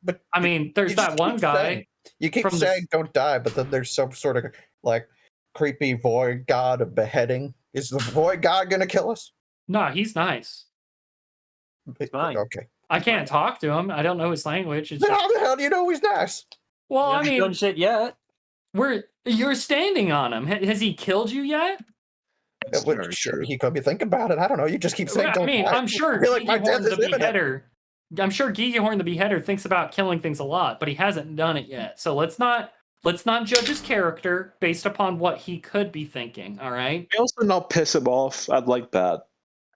But I mean, there's you just that one keep guy. saying- you keep from saying don't die, but then there's some sort of like creepy void god of beheading. Is the void god gonna kill us? No, he's nice. Fine. Okay. I can't talk to him. I don't know his language. It's Then just, how the hell do you know he's nice? well, You I haven't mean, done shit yet. you're standing on him. Has he killed you yet? That's Well, very sure, true. he could be thinking about it. I don't know. You just keep saying I don't mean, die. I'm sure I feel like my death Gigihorn the is imminent. Beheader. I'm sure Gigihorn the Beheader thinks about killing things a lot, but he hasn't done it yet. So let's not judge his character based upon what he could be thinking. All right. I also not piss him off. I'd like that.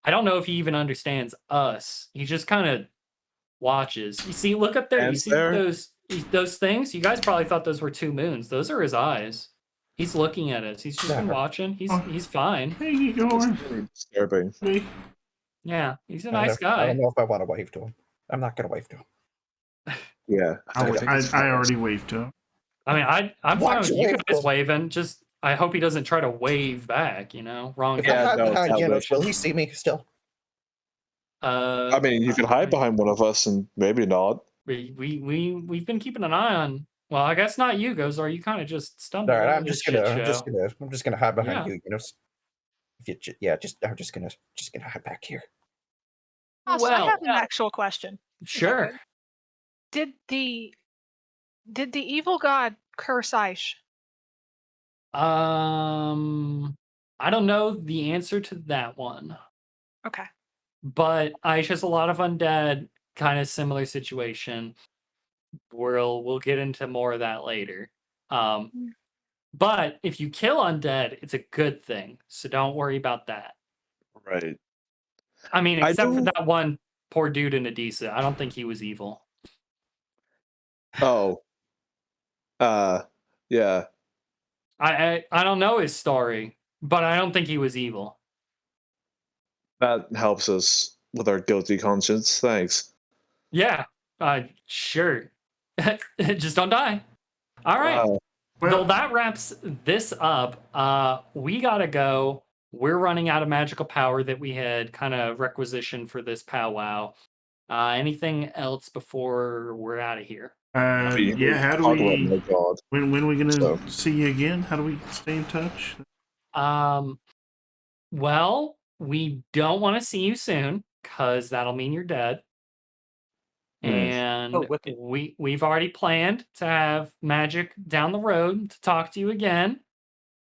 I don't know if he even understands us. He just kind of watches. You see, look up there. You And see there? those things? You guys probably thought those were two moons. Those are his eyes. He's looking at us. He's just been watching. He's fine. Hey, you It's going? really disturbing. Hey. Yeah, he's a I nice don't- I don't guy. know if I want to wave to him. I'm not gonna wave to him. Yeah. I already waved to him. I mean, I'm Why fine don't with you you wave guys to him? waving. Just I hope he doesn't try to wave back. Wrong. If Yeah, I hide no, behind that Janos, way. will he see me still? I mean, you can hide behind one of us and maybe not. We've been keeping an eye on. Well, I guess not you, Gozar. You kind of just stumbled All right, into I'm this just shit gonna, show. I'm just gonna hide behind Yeah. you. If you, I'm just gonna hide back here. Oh, so I Well, have an actual question. sure. Did the evil god curse Aish? I don't know the answer to that one, Okay. but Aish has a lot of undead, kind of similar situation. We'll get into more of that later. But if you kill undead, it's a good thing, so don't worry about that. Right. I mean, I except for do- that one poor dude in Adisa. I don't think he was evil. Oh. Yeah. I don't know his story, but I don't think he was evil. That helps us with our guilty conscience. Thanks. Yeah, sure. Just don't die. All right. Wow. Well, that wraps this up. We gotta go. We're running out of magical power that we had kind of requisitioned for this powwow. Anything else before we're out of here? Yeah, how do Talk about we... my god. When are we going to So- see you again? How do we stay in touch? Well, we don't want to see you soon because that'll mean you're dead. And wicked. we've already planned to have magic down the road to talk to you again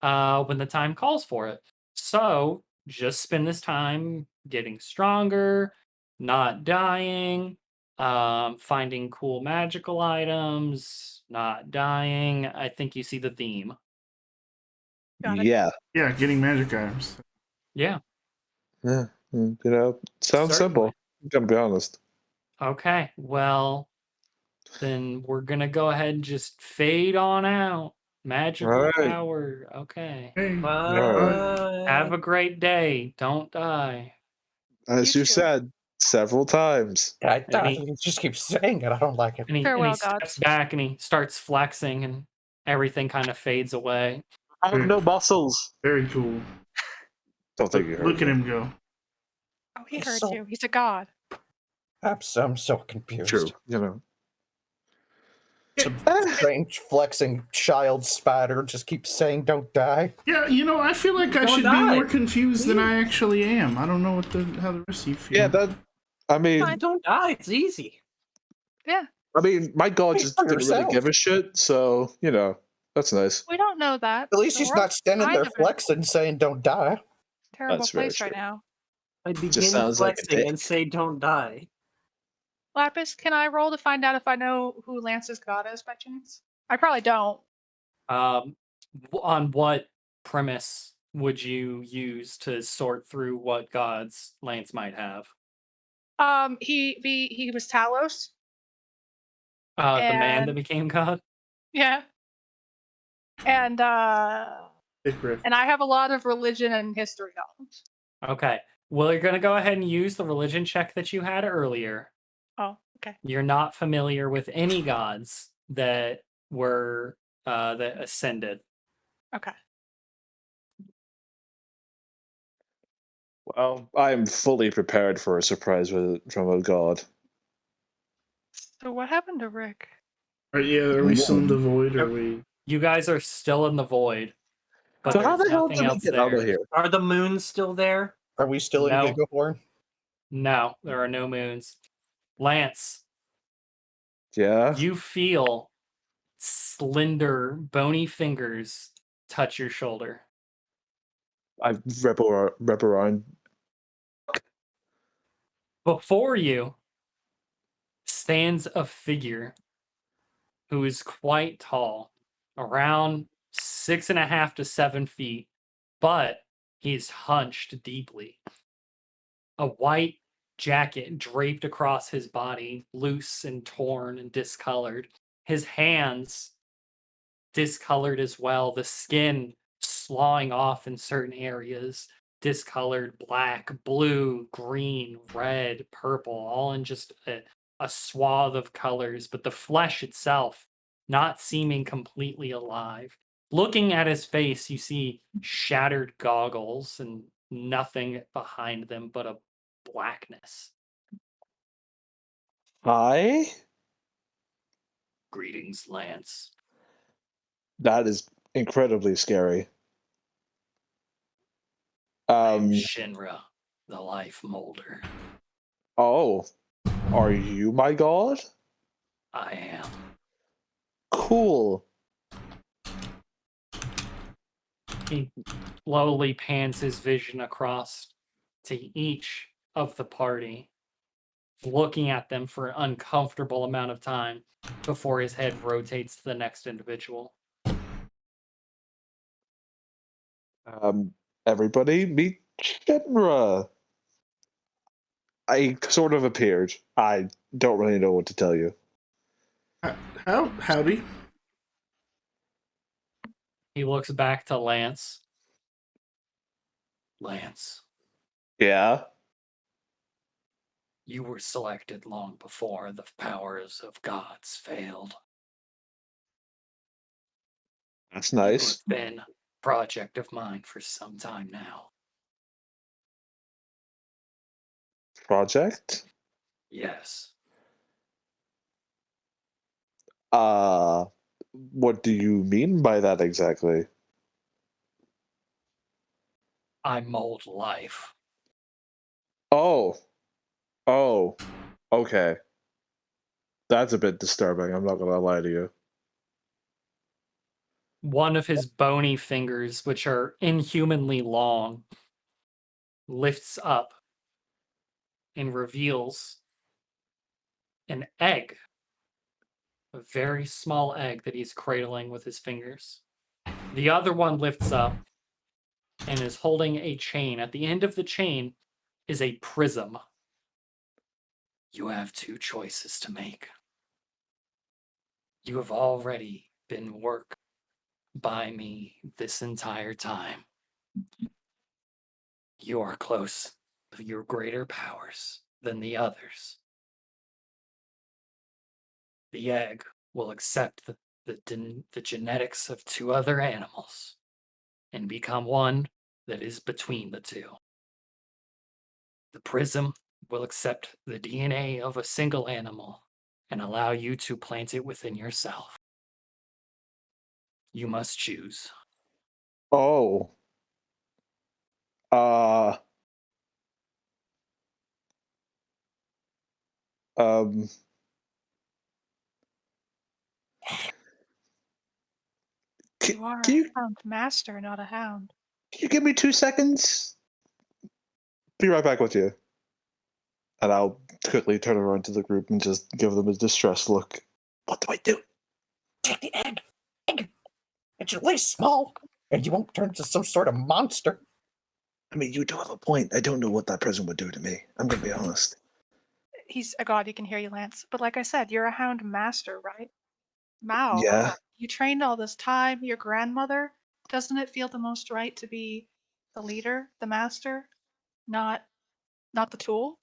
when the time calls for it. So just spend this time getting stronger, not dying, finding cool magical items, not dying. I think you see the theme. Got it. Yeah. Yeah, getting magic items. Yeah. Yeah. You know, sounds Certainly. simple. Gotta be honest. Okay. Well, then we're gonna go ahead and just fade on out. Magical All right. power. Okay. Hey, Have a great day. Don't die. As You you too. said several times. He just keeps saying it. I don't like it. And he Farewell, steps gods. back and he starts flexing and everything kind of fades away. I have no muscles. very cool. Don't think you heard Look at me. him go. Oh, he He's heard so- you. He's a god. I'm so confused. True. You know. Some strange flexing child spider just keeps saying don't die. Yeah, I feel like I Don't should die. be more confused than I actually am. I don't know how the rest of you feel. Yeah, I mean, Don't die. It's easy. my god Speak just for didn't really yourself. give a shit, so that's nice. We don't know that. At least The he's world's not standing kind there of a flexing saying don't die. terrible That's very place right true. now. I begin Just sounds like a flexing dick. and say don't die. Lapis, can I roll to find out if I know who Lance's god is by chance? I probably don't. On what premise would you use to sort through what gods Lance might have? He was Talos. The man that And- became god? Yeah. And Dick riff. and I have a lot of religion and history knowledge. Okay. Well, you're going to go ahead and use the religion check that you had earlier. Oh, okay. You're not familiar with any gods that were that ascended. Okay. Well, I am fully prepared for a surprise visit from a god. So what happened to Rick? Are we still in the void? Or are we? You guys are still in the void, but So how there's the hell nothing did we else get out of there. here? Are the moons still there? Are we still No. in Gigahorn? No, there are no moons. Lance, Yeah? you feel slender, bony fingers touch your shoulder. I rep around. Before you stands a figure who is quite tall, around 6.5 to 7 feet, but he's hunched deeply. A white jacket draped across his body, loose and torn and discolored. His hands discolored as well, the skin sloughing off in certain areas, discolored black, blue, green, red, purple, all in just a swath of colors, but the flesh itself not seeming completely alive. Looking at his face, you see shattered goggles and nothing behind them but a blackness. Hi? Greetings, Lance. That is incredibly scary. I am Shinra, the life molder. Oh. Are you my god? I am. Cool. He slowly pans his vision across to each of the party, looking at them for an uncomfortable amount of time before his head rotates to the next individual. Everybody meet Shinra. I sort of appeared. I don't really know what to tell you. Howdy. He looks back to Lance. Lance, Yeah? you were selected long before the powers of gods failed. That's You nice. have been a project of mine for some time now. Project? Yes. What do you mean by that exactly? I mold life. Oh. Okay. That's a bit disturbing. I'm not gonna lie to you. One of his bony fingers, which are inhumanly long, lifts up and reveals an egg, a very small egg that he's cradling with his fingers. The other one lifts up and is holding a chain. At the end of the chain is a prism. You have two choices to make. You have already been worked by me this entire time. You are close to your greater powers than the others. The egg will accept the genetics of two other animals and become one that is between the two. The prism will accept the DNA of a single animal and allow you to plant it within yourself. You must choose. Oh. Uh. Um. You are Can you a hound master, not a hound. can you give me 2 seconds? Be right back with you. And I'll quickly turn around to the group and just give them a distressed look. What do I do? Take the egg. Egg. It's at least small, and you won't turn into some sort of monster. I mean, you do have a point. I don't know what that prison would do to me. I'm gonna be honest. He's a god, he can hear you, Lance. But like I said, you're a hound master, right? Mao, Yeah. you trained all this time, your grandmother. Doesn't it feel the most right to be the leader, the master, not the tool?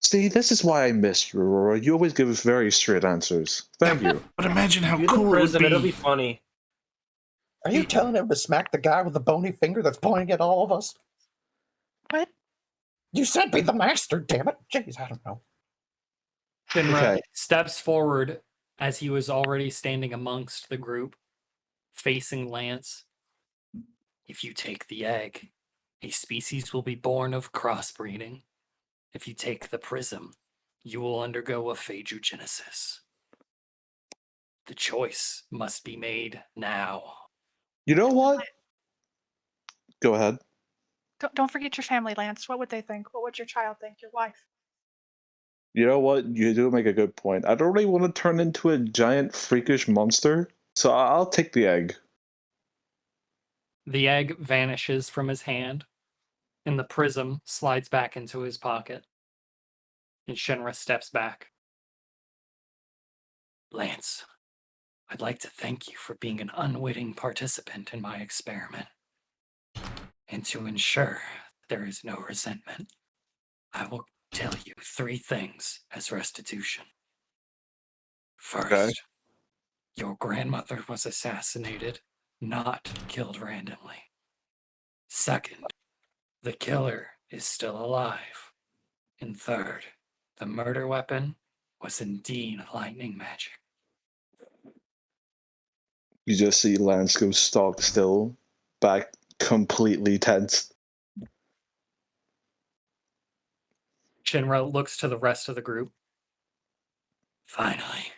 See, this is why I miss you, Aurora. You always give us very straight answers. Thank you. But imagine how You're the cool it would prism, it'll be. be funny. Are you telling him to smack the guy with the bony finger that's pointing at all of us? What? You said be the master, damn it. Jeez, I don't know. Shinra Okay. steps forward as he was already standing amongst the group, facing Lance. If you take the egg, a species will be born of crossbreeding. If you take the prism, you will undergo a phagogenesis. The choice must be made now. You know what? Go ahead. Don't forget your family, Lance. What would they think? What would your child think? Your wife? You know what? You do make a good point. I don't really want to turn into a giant freakish monster, so I'll take the egg. The egg vanishes from his hand, and the prism slides back into his pocket. And Shinra steps back. Lance, I'd like to thank you for being an unwitting participant in my experiment. And to ensure there is no resentment, I will tell you 3 things as restitution. First, Okay. your grandmother was assassinated, not killed randomly. Second, the killer is still alive. And third, the murder weapon was indeed lightning magic. You just see Lance go stock still, back completely tense. Shinra looks to the rest of the group. Finally,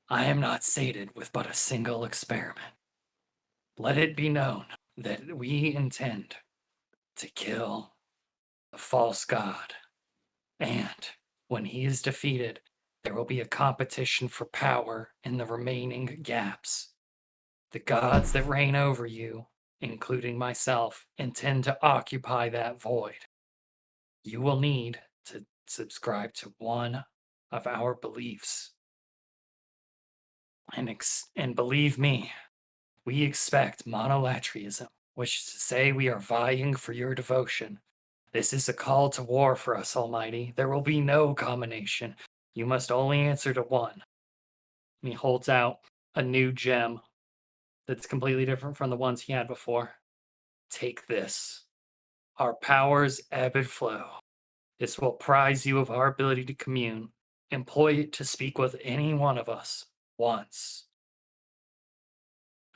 I am not sated with but a single experiment. Let it be known that we intend to kill the false god. And when he is defeated, there will be a competition for power in the remaining gaps. The gods that reign over you, including myself, intend to occupy that void. You will need to subscribe to one of our beliefs. And believe me, we expect monolatrism, which is to say we are vying for your devotion. This is a call to war for us, Almighty. There will be no combination. You must only answer to one. And he holds out a new gem that's completely different from the ones he had before. Take this. Our powers ebb and flow. This will apprise you of our ability to commune. Employ it to speak with any one of us once.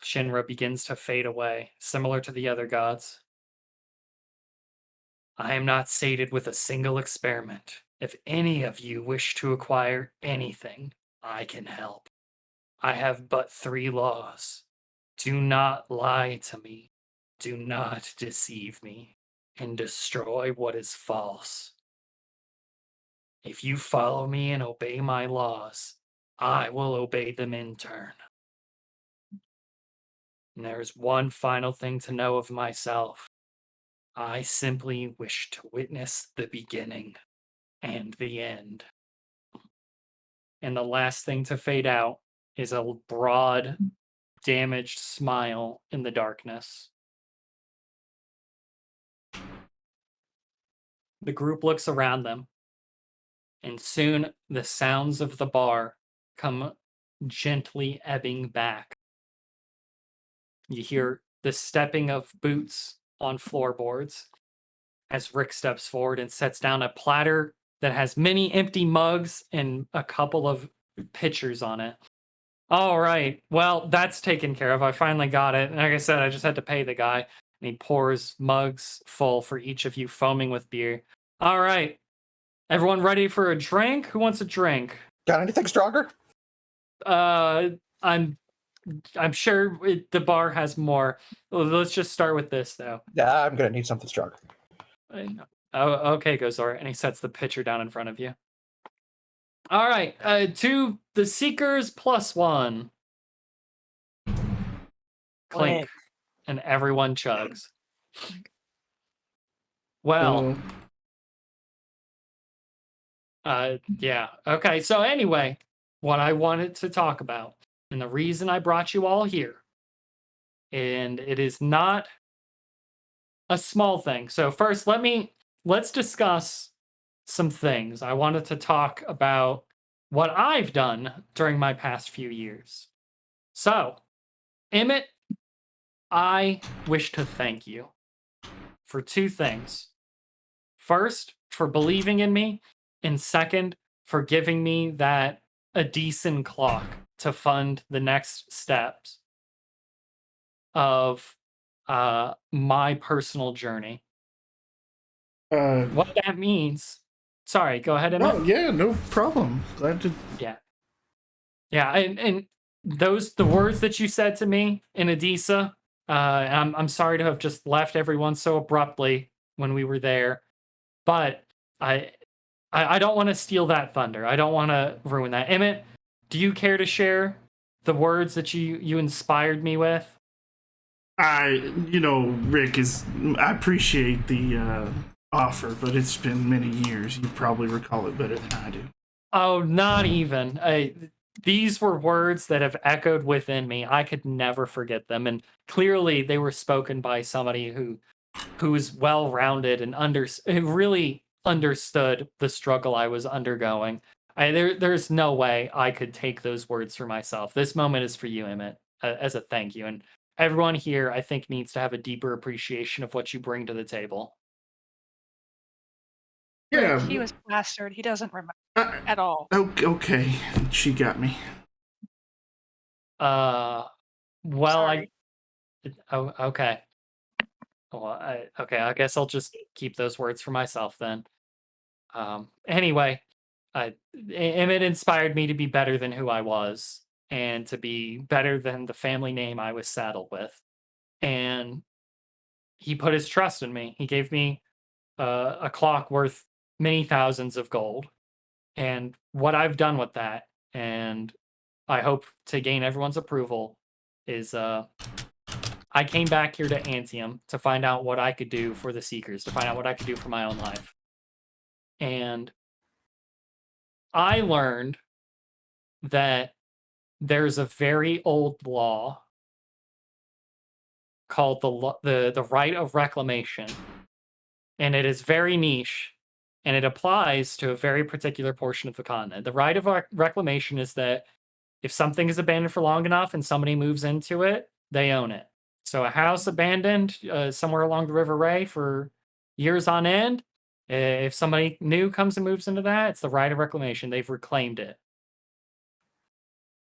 Shinra begins to fade away, similar to the other gods. I am not sated with a single experiment. If any of you wish to acquire anything, I can help. I have but 3 laws. Do not lie to me. Do not deceive me. And destroy what is false. If you follow me and obey my laws, I will obey them in turn. And there is one final thing to know of myself. I simply wish to witness the beginning and the end. And the last thing to fade out is a broad, damaged smile in the darkness. The group looks around them, and soon the sounds of the bar come gently ebbing back. You hear the stepping of boots on floorboards as Rick steps forward and sets down a platter that has many empty mugs and a couple of pitchers on it. All right, well, that's taken care of. I finally got it. And like I said, I just had to pay the guy. And he pours mugs full for each of you, foaming with beer. All right, everyone ready for a drink? Who wants a drink? Got anything stronger? I'm sure the bar has more. Let's just start with this, though. Yeah, I'm gonna need something stronger. Oh, okay, Gozor. And he sets the pitcher down in front of you. All right, to the Seekers +1. Clink. And everyone chugs. Well, yeah. Okay, so anyway, what I wanted to talk about, and the reason I brought you all here, and it is not a small thing. So first, let's discuss some things. I wanted to talk about what I've done during my past few years. So, Emmett, I wish to thank you for 2 things. First, for believing in me, and second, for giving me a decent clock to fund the next steps of my personal journey. What that means. Sorry, go ahead, Emmett. Oh, yeah, no problem. Glad to. Yeah, and the words that you said to me in Adisa, I'm sorry to have just left everyone so abruptly when we were there, but I don't want to steal that thunder. I don't want to ruin that. Emmett, do you care to share the words that you inspired me with? Rick I appreciate the offer, but it's been many years. You probably recall it better than I do. Oh, not even. These were words that have echoed within me. I could never forget them, and clearly they were spoken by somebody who is well-rounded and who really understood the struggle I was undergoing. There's no way I could take those words for myself. This moment is for you, Emmett, as a thank you. And everyone here, I think, needs to have a deeper appreciation of what you bring to the table. Yeah, Rick, he was plastered. He doesn't remember at all. Okay, she got me. Well, Sorry. okay. Well, I guess I'll just keep those words for myself then. Anyway, Emmett inspired me to be better than who I was, and to be better than the family name I was saddled with. And he put his trust in me. He gave me a clock worth many thousands of gold. And what I've done with that, and I hope to gain everyone's approval, is I came back here to Antium to find out what I could do for the Seekers, to find out what I could do for my own life. And I learned that there's a very old law called the right of reclamation, and it is very niche, and it applies to a very particular portion of the continent. The right of reclamation is that if something is abandoned for long enough and somebody moves into it, they own it. So a house abandoned somewhere along the River Ray for years on end, if somebody new comes and moves into that, it's the right of reclamation. They've reclaimed it.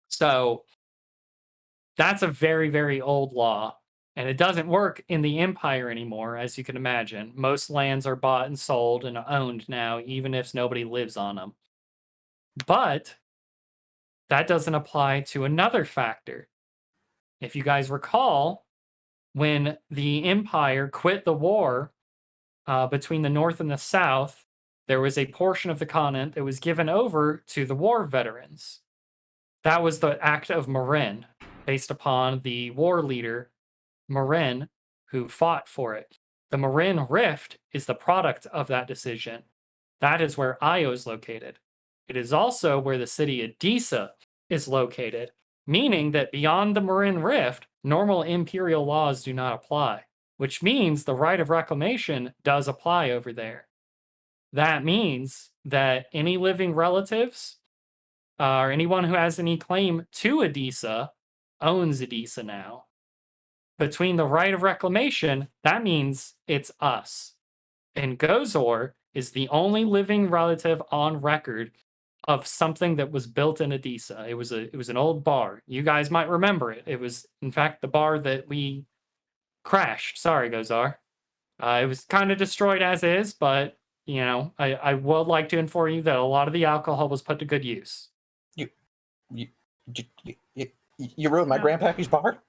So that's a very, very old law. And it doesn't work in the Empire anymore, as you can imagine. Most lands are bought and sold and owned now, even if nobody lives on them. But that doesn't apply to another factor. If you guys recall, when the Empire quit the war between the North and the South, there was a portion of the continent that was given over to the war veterans. That was the Act of Marin, based upon the war leader, Marin, who fought for it. The Marin Rift is the product of that decision. That is where Io is located. It is also where the city of Disa is located, meaning that beyond the Marin Rift, normal imperial laws do not apply, which means the right of reclamation does apply over there. That means that any living relatives or anyone who has any claim to Adisa owns Adisa now. Between the right of reclamation, that means it's us. And Gozor is the only living relative on record of something that was built in Adisa. It was an old bar. You guys might remember it. It was, in fact, the bar that we crashed. Sorry, Gozar. It was kind of destroyed as is, but I would like to inform you that a lot of the alcohol was put to good use. You you ruined my No. grandpappy's bar.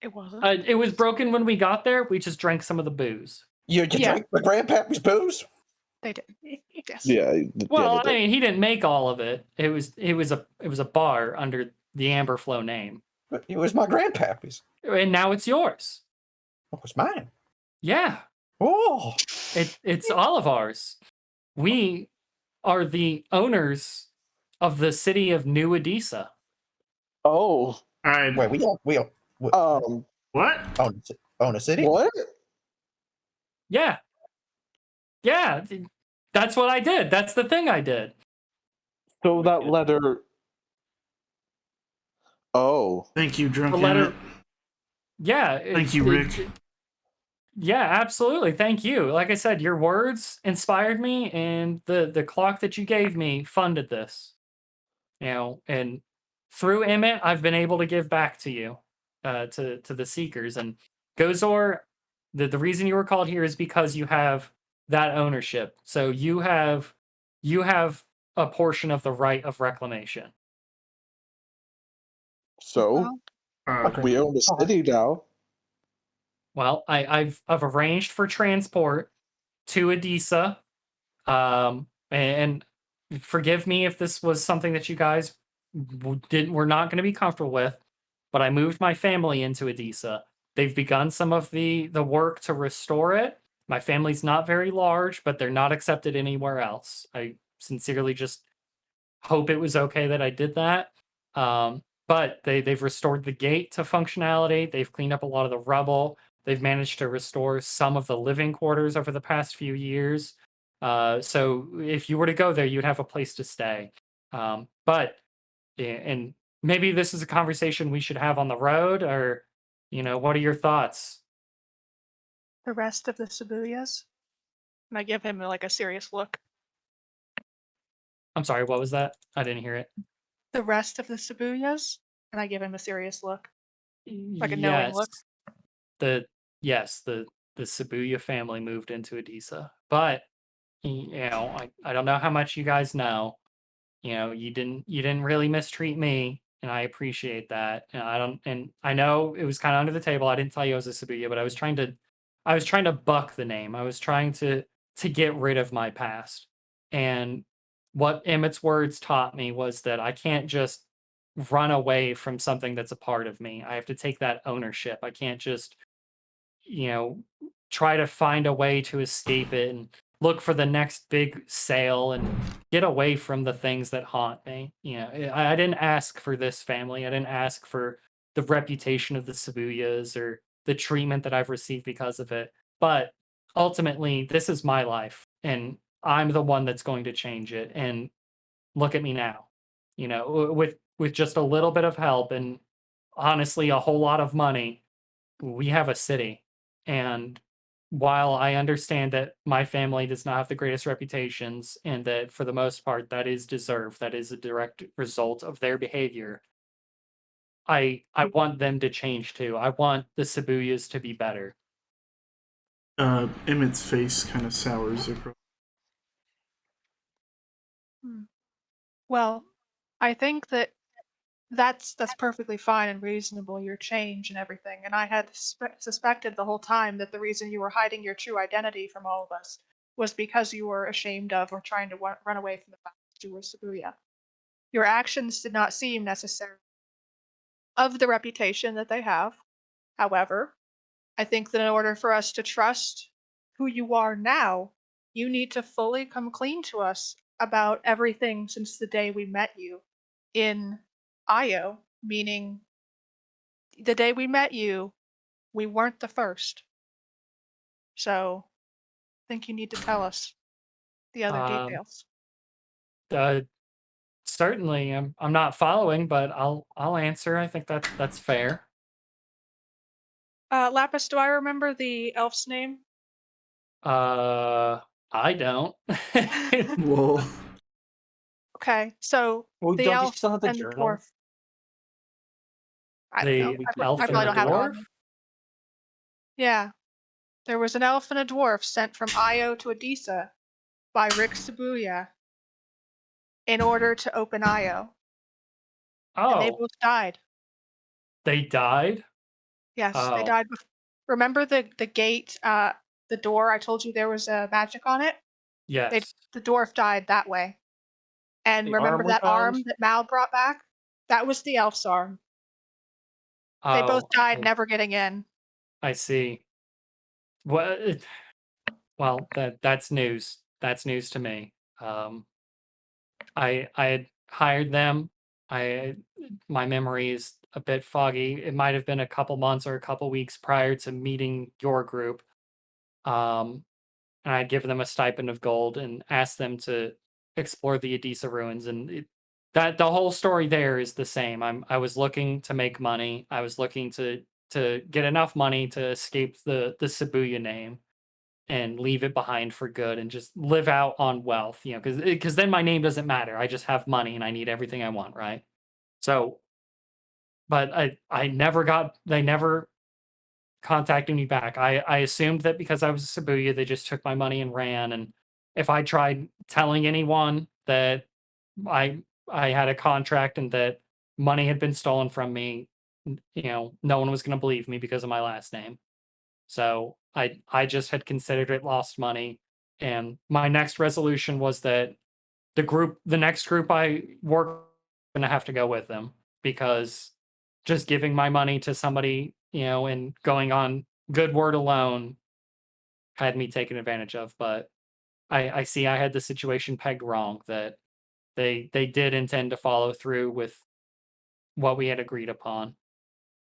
It wasn't. It was broken when we got there. We just drank some of the booze. You Yeah. drank my grandpappy's booze. They did. Yes. Yeah. Well, yeah, I mean, he didn't make all of it. It was a bar under the Amberflow name, But it was my grandpappy's. and now it's yours. It was mine. Yeah, Oh, it's all of ours. We are the owners of the city of New Adisa. Oh. All right. wait, we What? own a city. What? Yeah, that's what I did. That's the thing I did. So that letter. Oh. Thank you, drunk The letter- Emmett. Yeah. Thank you, Rick. Yeah, absolutely. Thank you. Like I said, your words inspired me, and the clock that you gave me funded this. And through Emmett, I've been able to give back to you, to the Seekers. And Gozor, the reason you were called here is because you have that ownership. So you have a portion of the right of reclamation. So Well, we own the city now. Well, I've arranged for transport to Adisa. And forgive me if this was something that you guys were not going to be comfortable with, but I moved my family into Adisa. They've begun some of the work to restore it. My family's not very large, but they're not accepted anywhere else. I sincerely just hope it was okay that I did that. But they've restored the gate to functionality. They've cleaned up a lot of the rubble. They've managed to restore some of the living quarters over the past few years. So if you were to go there, you'd have a place to stay. But and maybe this is a conversation we should have on the road, or what are your thoughts? the rest of the Sabuyas. And I give him like a serious look. I'm sorry, what was that? I didn't hear it. The rest of the Sabuyas, and I give him a serious look. Like a knowing look. The Shibuya family moved into Adisa, but I don't know how much you guys know. You didn't really mistreat me, and I appreciate that. And I know it was kind of under the table. I didn't tell you I was a Shibuya, but I was trying to buck the name. I was trying to get rid of my past. And what Emmett's words taught me was that I can't just run away from something that's a part of me. I have to take that ownership. I can't just try to find a way to escape it and look for the next big sale and get away from the things that haunt me. I didn't ask for this family. I didn't ask for the reputation of the Shibuyas or the treatment that I've received because of it. But ultimately, this is my life, and I'm the one that's going to change it. And look at me now. With just a little bit of help and honestly a whole lot of money, we have a city. And while I understand that my family does not have the greatest reputations, and that for the most part that is deserved, that is a direct result of their behavior, I want them to change too. I want the Sabuyas to be better. Emmett's face kind of sours across. Well, I think that that's perfectly fine and reasonable, your change and everything. And I had suspected the whole time that the reason you were hiding your true identity from all of us was because you were ashamed of or trying to run away from the fact that you were Sabuya. Your actions did not seem necessary of the reputation that they have. However, I think that in order for us to trust who you are now, you need to fully come clean to us about everything since the day we met you in Io, meaning the day we met you, we weren't the first. So I think you need to tell us the other Um, details. uh, certainly, I'm not following, but I'll answer. I think that's fair. Lapis, do I remember the elf's name? Uh, I don't. Well, Okay, so Well, the don't you elf still have the and the journal? dwarf. I don't know. The I elf and probably the don't have it on dwarf. me. Yeah, there was an elf and a dwarf sent from Io to Adisa by Rick Sabuya in order to open Io, and they Oh, both died. they died. Yes, they Oh, died. Remember the gate, the door? I told you there was magic on it. They yes. the dwarf died that way. And The arm remember we that found? arm that Mal brought back? That was the elf's arm. They both Oh, died never getting in. I see. Well, well, that's news. That's news to me. Um, I had hired them. I My memory is a bit foggy. It might have been a couple months or a couple weeks prior to meeting your group. Um, and I'd given them a stipend of gold and asked them to explore the Edessa ruins. And that the whole story there is the same. I was looking to make money. I was looking to get enough money to escape the Shibuya name and leave it behind for good and just live out on wealth, because then my name doesn't matter. I just have money and I need everything I want, right? So, but I never got they never contacted me back. I assumed that because I was a Shibuya, they just took my money and ran. And if I tried telling anyone that I I had a contract and that money had been stolen from me, no one was going to believe me because of my last name. So I just had considered it lost money. And my next resolution was that the next group I work gonna have to go with them because just giving my money to somebody, and going on good word alone had me taken advantage of. But I see I had the situation pegged wrong, that they did intend to follow through with what we had agreed upon.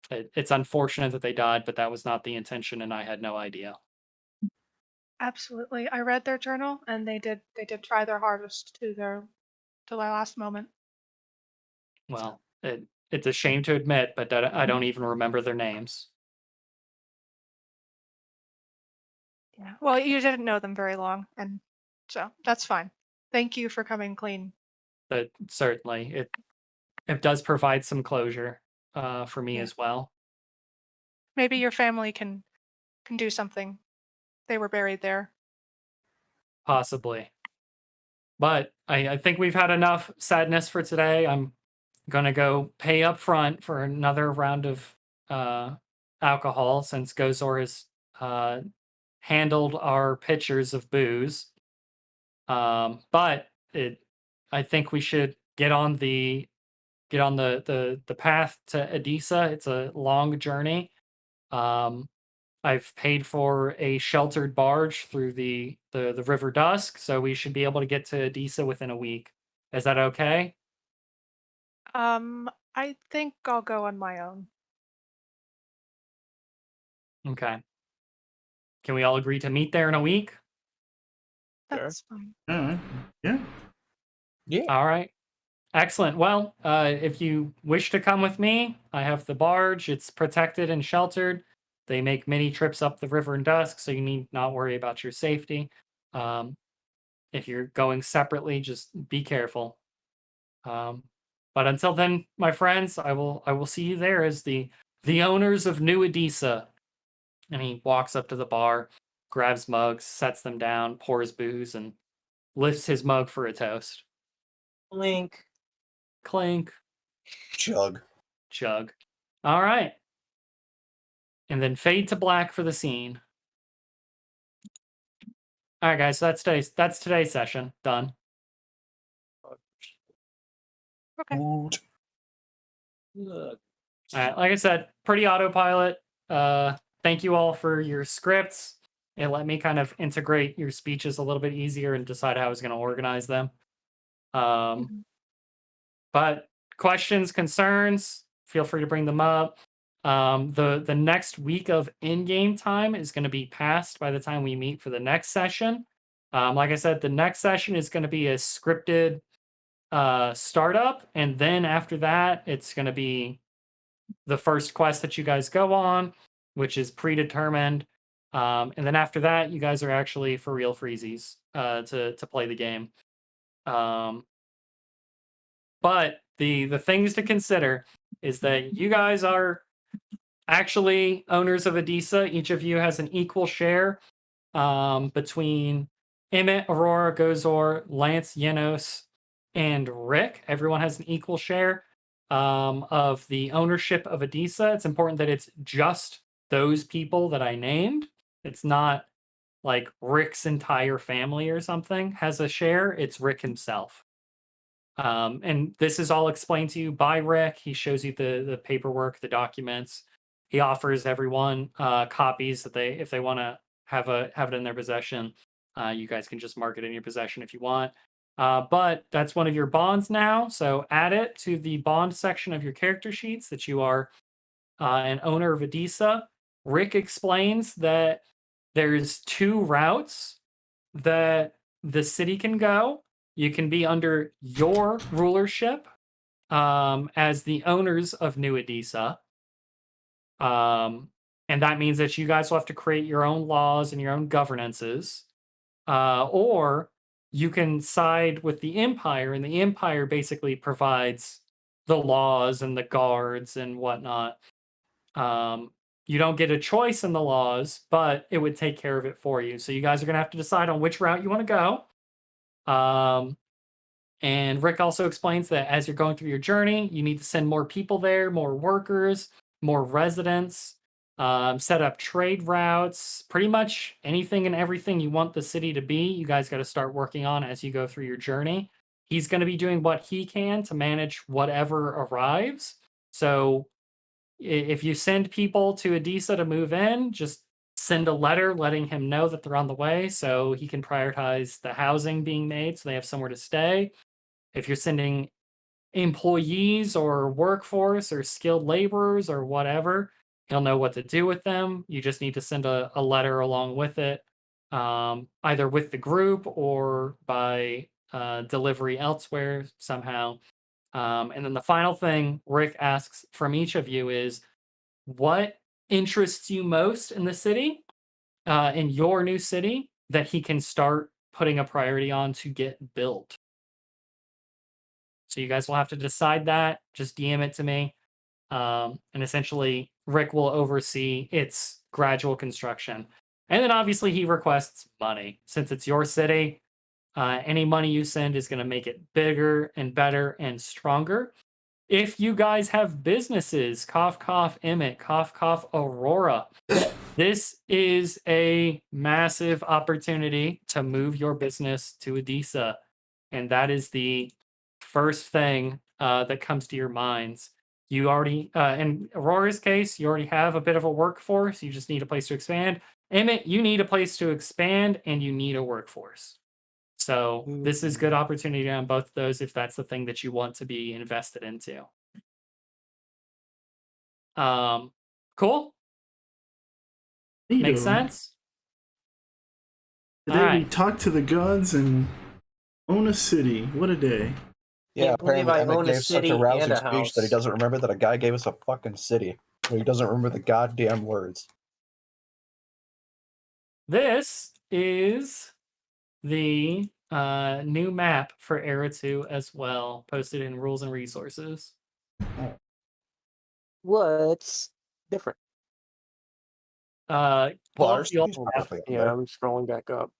It's unfortunate that they died, but that was not the intention, and I had no idea. Absolutely. I read their journal and they did try their hardest to their last moment. So, Well, it's a shame to admit, but that I don't even remember their names. yeah. Well, you didn't know them very long, and so that's fine. Thank you for coming clean. But certainly, it does provide some closure for me Yeah. as well. Maybe your family can do something. They were buried there. Possibly. But I think we've had enough sadness for today. I'm gonna go pay up front for another round of uh, alcohol since Gozor has uh, handled our pitchers of booze. But I think we should get on the path to Edessa. It's a long journey. Um, I've paid for a sheltered barge through the River Dusk, so we should be able to get to Edessa within a week. Is that okay? I think I'll go on my own. Okay. Can we all agree to meet there in a week? Sure. That's fine. yeah. Yeah. All right. Excellent. Well, if you wish to come with me, I have the barge. It's protected and sheltered. They make many trips up the river in dusk, so you need not worry about your safety. Um, if you're going separately, just be careful. Um, But until then, my friends, I will see you there as the owners of New Edessa. And he walks up to the bar, grabs mugs, sets them down, pours booze, and lifts his mug for a toast. Link. Clink, Chug. chug. All right. And then fade to black for the scene. All right, guys. So that's today's session. Done. Okay. Woot. All right, like I said, pretty autopilot. Thank you all for your scripts. It let me kind of integrate your speeches a little bit easier and decide how I was going to organize them. Mhm. But questions, concerns, feel free to bring them up. The next week of in-game time is going to be passed by the time we meet for the next session. Like I said, the next session is going to be a scripted startup, and then after that, it's going to be the first quest that you guys go on, which is predetermined. And then after that, you guys are actually for real freezies to play the game. But the things to consider is that you guys are actually owners of Edessa. Each of you has an equal share between Emmett, Aurora, Gozor, Lance, Yenos, and Rick. Everyone has an equal share of the ownership of Edessa. It's important that it's just those people that I named. It's not like Rick's entire family or something has a share. It's Rick himself. And this is all explained to you by Rick. He shows you the paperwork, the documents. He offers everyone copies that if they want to have it in their possession. You guys can just mark it in your possession if you want. But that's one of your bonds now. So add it to the bond section of your character sheets that you are an owner of Edessa. Rick explains that there's 2 routes that the city can go. You can be under your rulership as the owners of New Edessa. And that means that you guys will have to create your own laws and your own governances. Or you can side with the Empire, and the Empire basically provides the laws and the guards and whatnot. You don't get a choice in the laws, but it would take care of it for you. So you guys are going to have to decide on which route you want to go. And Rick also explains that as you're going through your journey, you need to send more people there, more workers, more residents, set up trade routes, pretty much anything and everything you want the city to be. You guys got to start working on as you go through your journey. He's going to be doing what he can to manage whatever arrives. So if you send people to Edessa to move in, just send a letter letting him know that they're on the way so he can prioritize the housing being made so they have somewhere to stay. If you're sending employees or workforce or skilled laborers or whatever, he'll know what to do with them. You just need to send a letter along with it, either with the group or by delivery elsewhere somehow. And then the final thing Rick asks from each of you is, what interests you most in the city, in your new city, that he can start putting a priority on to get built? So you guys will have to decide that. Just DM it to me. And essentially, Rick will oversee its gradual construction. And then obviously, he requests money. Since it's your city, any money you send is going to make it bigger and better and stronger. If you guys have businesses, cough, cough, Emmett, cough, cough, Aurora, this is a massive opportunity to move your business to Edessa. And that is the first thing that comes to your minds. You already, in Aurora's case, you already have a bit of a workforce. You just need a place to expand. Emmett, you need a place to expand and you need a workforce. So this is good opportunity on both of those if that's the thing that you want to be invested into. Cool. Makes Neato. sense. Today All we right. talk to the gods and own a city. What a day. Yeah, Can't believe apparently I Emmett own a gave such a city rousing and a speech that he house. doesn't remember that a guy gave us a fucking city. But he doesn't remember the goddamn words. This is the new map for Era 2 as well, posted in rules and resources. What's different? Pull Well, up ours the old is map. perfectly on Yeah, there. I'm scrolling back up.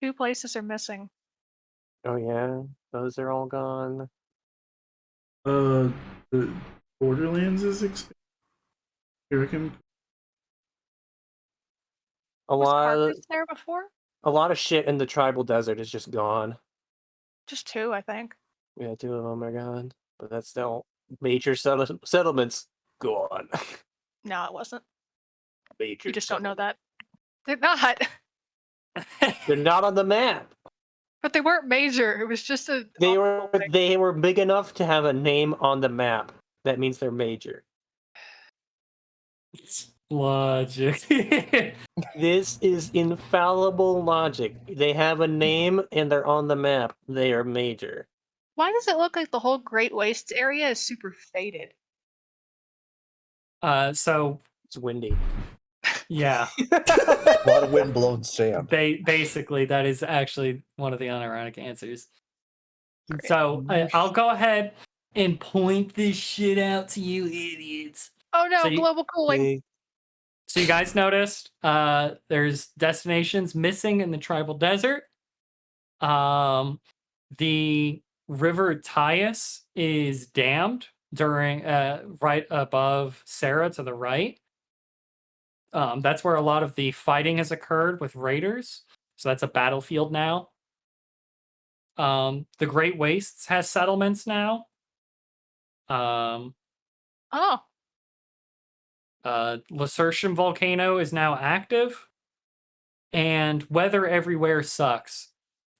2 places are missing. Oh yeah, those are all gone. The Borderlands is expanded. Here I can. Was Carthage there before? A lot of shit in the tribal desert is just gone. Just 2, I think. Yeah, 2 of them are gone, but that's still major settlements gone. No, it wasn't. Major You just don't know settlements. that. They're not. They're not on the map. But they weren't major. It was just a. They were big enough to have a name on the map. That means they're major. Logic. This is infallible logic. They have a name and they're on the map. They are major. Why does it look like the whole Great Wastes area is super faded? So It's windy. yeah, A lot of wind-blown sand. basically that is actually one of the unironic answers. So I'll go ahead and point this shit out to you idiots. Oh no, So you- global cooling. So you guys noticed there's destinations missing in the tribal desert. The river Tias is dammed during right above Sarah to the right. That's where a lot of the fighting has occurred with raiders. So that's a battlefield now. The Great Wastes has settlements now. Oh, Lacertium volcano is now active, and weather everywhere sucks.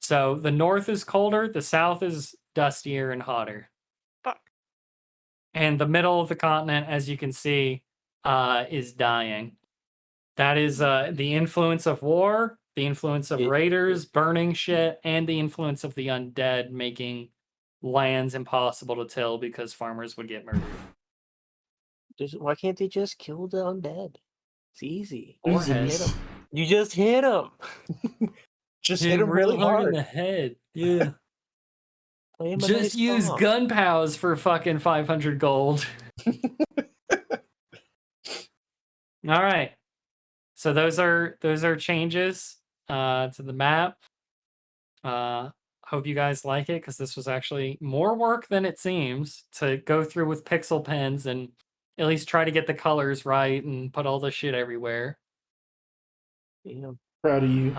So the north is colder, the south is dustier and hotter, fuck. and the middle of the continent, as you can see, is dying. That is the influence of war, the influence of raiders burning shit, and the influence of the undead making lands impossible to till because farmers would get murdered. Why can't they just kill the undead? It's easy. Or hit Losers. them. You just hit them. Just hit him really in hard. the head. Yeah. Play 'em a Just nice use song. gun pows for fucking 500 gold. All right. So those are changes to the map. Hope you guys like it because this was actually more work than it seems to go through with pixel pens and at least try to get the colors right and put all the shit everywhere. Yeah. Proud of you.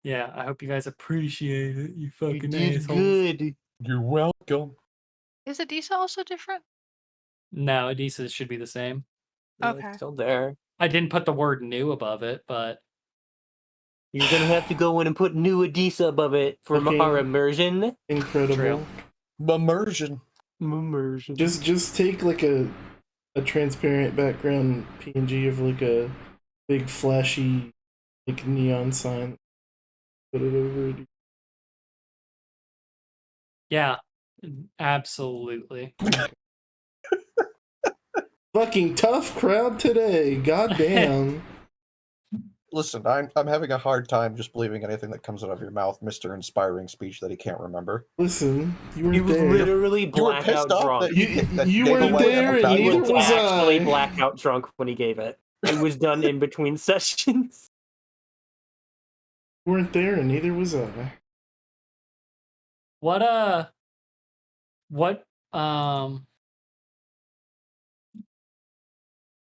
Yeah, I hope you guys appreciate it, you fucking did assholes. good. You're welcome. Is Adisa also different? No, Adisa should be the same. Yeah, Okay. it's still there. I didn't put the word new above it, but You're gonna have to go in and put new Adisa above it for Okay. our immersion. Incredible. True. Immersion. Immersion. Just take like a transparent background PNG of like a big flashy like neon sign. Put it over it. yeah, absolutely. Fucking tough crowd today. Goddamn. Listen, I'm having a hard time just believing anything that comes out of your mouth, Mr. Inspiring Speech that he can't remember. Listen, you He weren't was there. literally You were blackout pissed off drunk. that You gave weren't away there, a and He neither was was actually I. blackout drunk when he gave it. It was done in between sessions. You weren't there, and neither was I. What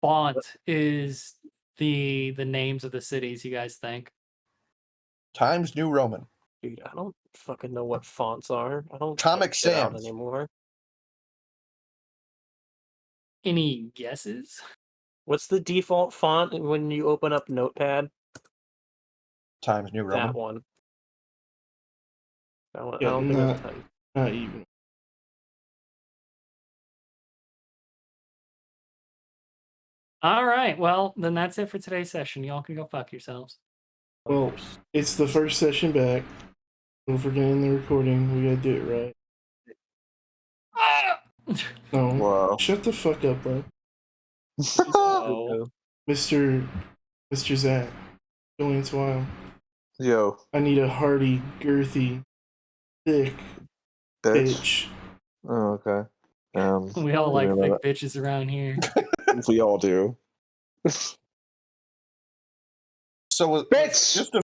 font is the names of the cities you guys think? Times New Roman. Dude, I don't fucking know what fonts are. I don't Comic check shit out Sans. anymore. Any guesses? What's the default font when you open up Notepad? Times New Roman. That one. I Yeah, don't think that's time. Not even. All right, well, then that's it for today's session. Y'all can go fuck yourselves. Well, it's the first session back. Don't forget in the recording, we gotta do it right. No, Wow. shut the fuck up, bud. Oh. Mr. Zach. Julian's Wild. Yo. I need a hearty, girthy thick bitch. Oh, okay. We all give like me a thick minute. bitches around here. We all do. So Bitch! just a